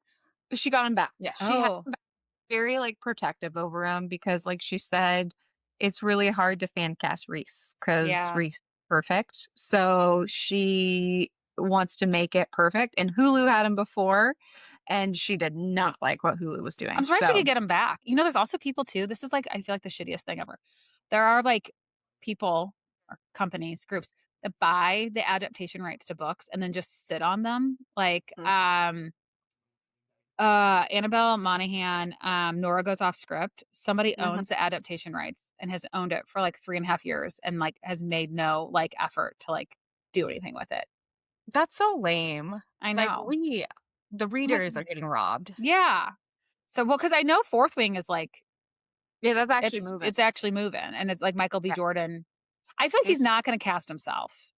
she got him back. Yeah. She had Oh, him back, very like protective over him because like she said, it's really hard to fan cast Rhys because yeah. Rhys is perfect. So she wants to make it perfect. And Hulu had him before and she did not like what Hulu was doing. I'm surprised we So could get him back. You know, there's also people too. This is like I feel like the shittiest thing ever. There are like people or companies, groups that buy the adaptation rights to books and then just sit on them. Like Annabelle Monaghan, Nora Goes Off Script. Somebody Mhm. owns the adaptation rights and has owned it for like 3.5 years and like has made no like effort to like do anything with it. That's so lame. I Like know. the readers are getting robbed. Yeah. So well, because I know Fourth Wing is like yeah, that's actually it's moving. it's actually moving and it's like Michael B. Yeah. Jordan. I feel like he's It's- not gonna cast himself.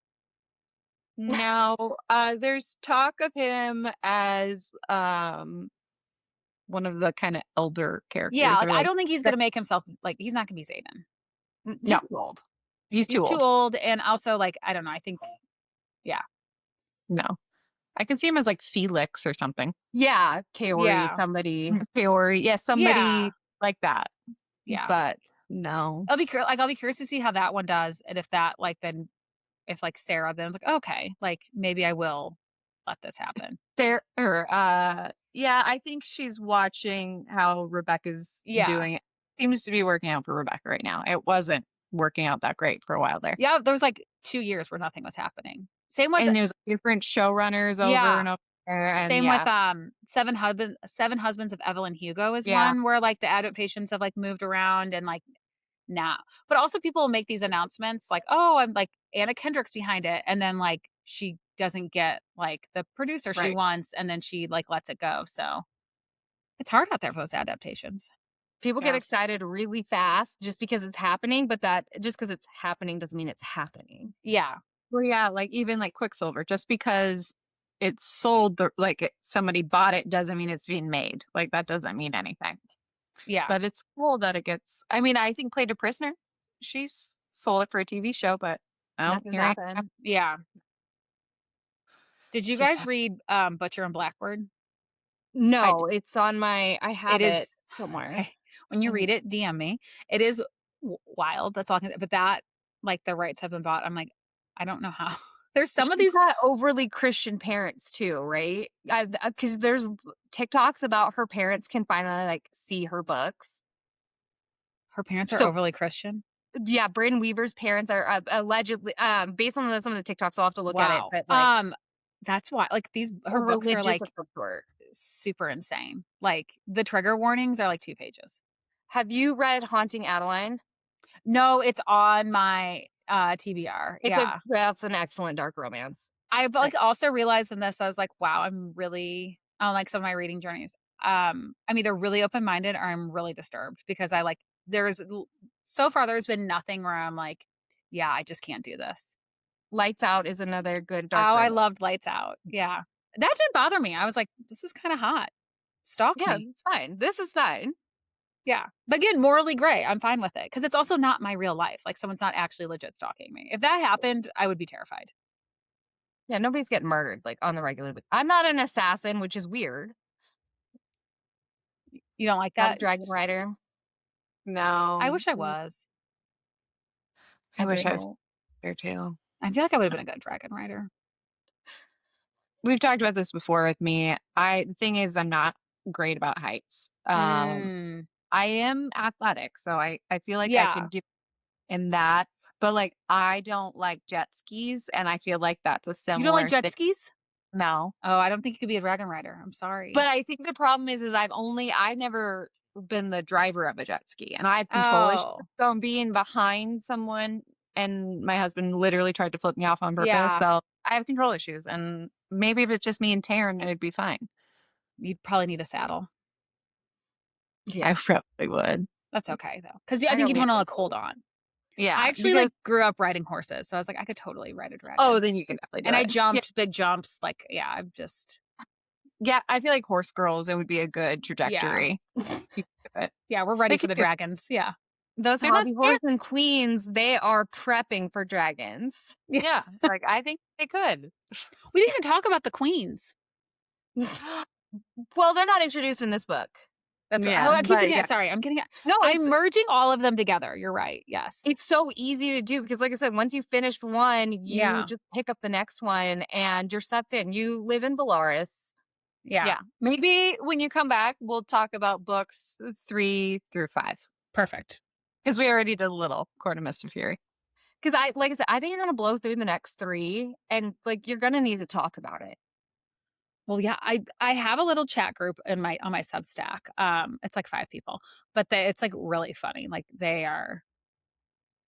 No, there's talk of him as one of the kind of elder characters. Yeah, or, like I like, don't think he's gonna make himself like he's not gonna be Zayden. No. He's too old. he's He's too too old. old and also like I don't know, I think No. I could see him as like Felix or something. Yeah, Kaori, Yeah. somebody. Or yeah, somebody Yeah. like that. Yeah. But no. I'll be curious to see how that one does and if that like then if like Sarah then's like okay, like maybe I will let this happen. There yeah, I think she's watching how Rebecca's Yeah. doing it. Seems to be working out for Rebecca right now. It wasn't working out that great for a while there. Yeah, there was like 2 years where nothing was happening. Same with And there's different showrunners over yeah, and over there, and same with, yeah, Seven Husbands of Evelyn Hugo is yeah, one where, like, the adaptations have, like, moved around and, like, now. But also people make these announcements like, "Oh, I'm like Anna Kendrick's behind it," and then, like, she doesn't get, like, the producer she right. wants, and then she, like, lets it go, so it's hard out there for those adaptations. People get Yeah. excited really fast just because it's happening, but that just because it's happening doesn't mean it's happening. Yeah, Well, yeah, like, even, like, Quicksilver, just because it's sold somebody bought it doesn't mean it's being made, like, that doesn't mean anything. yeah, But it's cool that it gets I mean, I think Played a Prisoner, she's sold it for a TV show, but, oh, Nothing's here I am. happened. yeah. Did you It's just guys read, Butcher and Blackbird? I No, it's on I It have it is somewhere. okay. When you And read it, DM me. It is wild. That's all I can. But that, like, the rights have been bought. I'm like, I don't know how. There's some of she's these. got overly Christian parents too, right? Because there's TikToks about her parents can finally like see her books. Her parents are So overly Christian. yeah, Brayden Weaver's parents are allegedly based on some of the TikToks. I'll have to look at it, Wow. but like That's why. Like, these her books are religious like of some sort. super insane. Like, the trigger warnings are like 2 pages. Have you read Haunting Adeline? No, it's on my TBR. Yeah. That's an excellent dark romance. I've, Right. like, also realized in this, I was like, wow, I'm really on, like, some of my reading journeys. I'm either really open-minded or I'm really disturbed because I, like, so far there's been nothing where I'm like, yeah, I just can't do this. Lights Out is another good dark Oh, I romance. loved Lights Out. Yeah. That didn't bother me. I was like, this is kind of hot. Stalk Yeah, me. it's fine. This is fine. Yeah. But again, morally gray. I'm fine with it because it's also not my real life. Like, someone's not actually legit stalking me. If that happened, I would be terrified. Yeah, nobody's getting murdered like on the regular. I'm not an assassin, which is weird. You don't like Not a that? dragon rider. I no. wish I was. I I wish I was don't. there too. I feel like I would have been a good dragon rider. We've talked about this before with me. The thing is I'm not great about heights. Mm, I am athletic, so I feel like I yeah. could do in that, but, like, I don't like jet skis, and I feel like that's a You don't like similar jet thing. skis? No. Oh, I don't think you could be a dragon rider. I'm sorry. But I think the problem is I've never been the driver of a jet ski, and I have control issues, Oh, so I'm being behind someone, and my husband literally tried to flip me off on purpose, yeah. so I have control issues, and maybe if it's just me and Taryn, it'd be fine. You'd probably need a saddle. I Yeah, probably would. That's okay though, because I I think don't you'd need want to look hold those. on. I Yeah, actually, because like, grew up riding horses, so I was like, I could totally ride a oh, dragon. then you can definitely do And I it. Yeah, jumped big jumps. Like, yeah, I'm just yeah, I feel like horse girls, it would be a good yeah, trajectory. You could do it. yeah. We're ready They for could the do dragons. Yeah, Those they're not hobby scared. horse and queens, they are prepping for dragons. Yeah. yeah, like, I think they could. We didn't even talk about the queens. Well, they're not introduced in this book. That's oh, Yeah, I keep but getting yeah. it. Sorry, I'm getting it. No, I'm merging all of them together. You're right. Yes. it's so easy to do because like I said, once you finished one, you Yeah. just pick up the next one and you're sucked in. You live in Belarus. Yeah. Yeah. Maybe when you come back, we'll talk about books 3 through 5. Perfect. Because we already did a little Court of Mist and Fury. Because like I said, I think you're gonna blow through the next three and like you're gonna need to talk about it. Well, yeah, I have a little chat group in my on my Substack. It's like 5 people, but it's like really funny. Like, they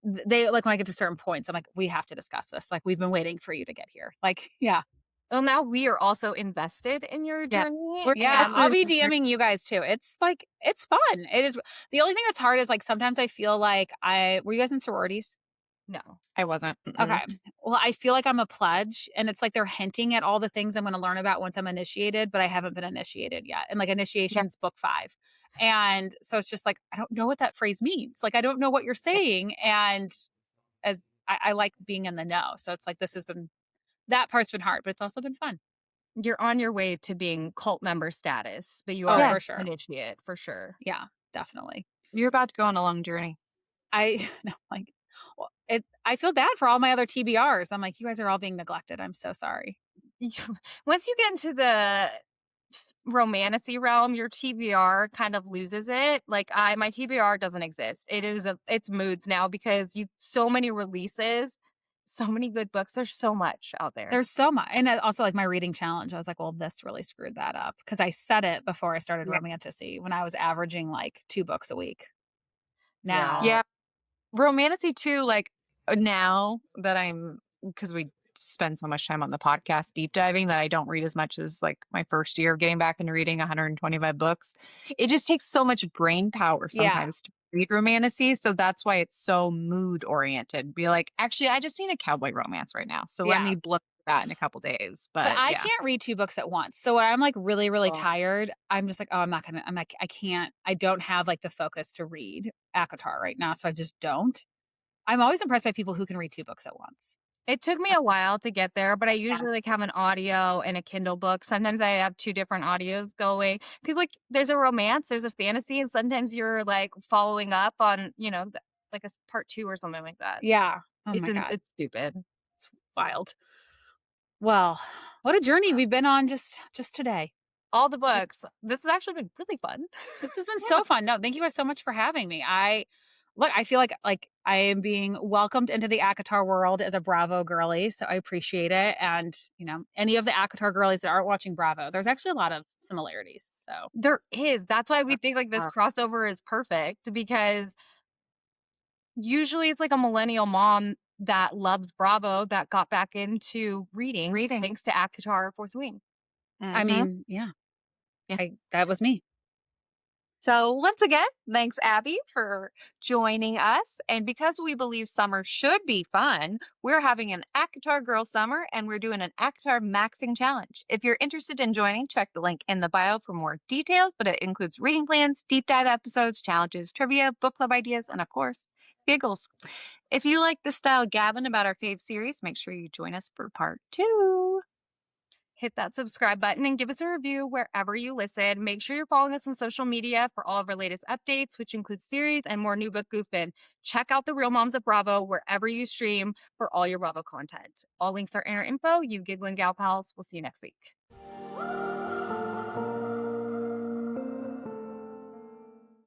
like when I get to certain points, I'm like, we have to discuss this. Like, we've been waiting for you to get here. Like, yeah, Well, now we are also invested in your Yeah. journey. We're yeah. invested I'll in be your DMing you guys too. It's like it's fun. It is. The only thing that's hard is like sometimes I feel like were you guys in sororities? No. I wasn't. Okay. Well, I feel like I'm a pledge, and it's like they're hinting at all the things I'm going to learn about once I'm initiated, but I haven't been initiated yet. And like Yeah. initiation's book 5. And so it's just like, I don't know what that phrase means. Like, I don't know what you're saying. And as I like being in the know. So it's like, that part's been hard, but it's also been fun. You're on your way to being cult member status, but you Oh, are Yeah. for sure. initiate for sure. Yeah, definitely. You're about to go on a long journey. I no, like, well, I feel bad for all my other TBRs. I'm like, you guys are all being neglected. I'm so sorry. Once you get into the romantasy realm, your TBR kind of loses it. Like my TBR doesn't exist. It's moods now because so many releases, so many good books. There's so much out there. There's so much. And also like my reading challenge, I was like, well, this really screwed that up because I set it before I started Yeah. Romantasy when I was averaging like 2 books a week. Now, Yeah. Romantasy too, like now that because we spend so much time on the podcast deep diving that I don't read as much as like my first year of getting back into reading 125 books. It just takes so much brain power yeah. sometimes to read romantasy. So that's why it's so mood oriented. Be like, actually, I just need a cowboy romance right now. So let Yeah. me look at that in a couple days. But I Yeah. can't read 2 books at once. So when I'm like really, really Oh. tired, I'm just like, oh, I'm like, I can't, I don't have like the focus to read ACOTAR right now. So I just don't. I'm always impressed by people who can read 2 books at once. It took me a while to get there, but I usually like have an audio and a Kindle book. Sometimes I have 2 different audios going because like there's a romance, there's a fantasy, and sometimes you're like following up on like a part 2 or something like that. Yeah. Oh my God. It's stupid. It's wild. Well, what a journey we've been on just today. All the books. This has actually been really fun. This has been so fun. No, thank you guys so much for having me. I feel like I am being welcomed into the ACOTAR world as a Bravo girly, so I appreciate it. And any of the ACOTAR girlies that aren't watching Bravo, there's actually a lot of similarities. So There is. That's why we think like this crossover is perfect because usually it's like a millennial mom that loves Bravo that got back into reading. Thanks to ACOTAR Fourth Wing. I mean, yeah. That was me. So once again, thanks Abby for joining us. And because we believe summer should be fun, we're having an ACOTAR Girl Summer and we're doing an ACOTAR Maxing Challenge. If you're interested in joining, check the link in the bio for more details, but it includes reading plans, deep dive episodes, challenges, trivia, book club ideas, and of course, giggles. If you like this style gabbing about our fave series, make sure you join us for part 2. Hit that subscribe button and give us a review wherever you listen. Make sure you're following us on social media for all of our latest updates, which includes theories and more new book goofing. Check out the Real Moms of Bravo wherever you stream for all your Bravo content. All links are in our info. You giggling gal pals. We'll see you next week.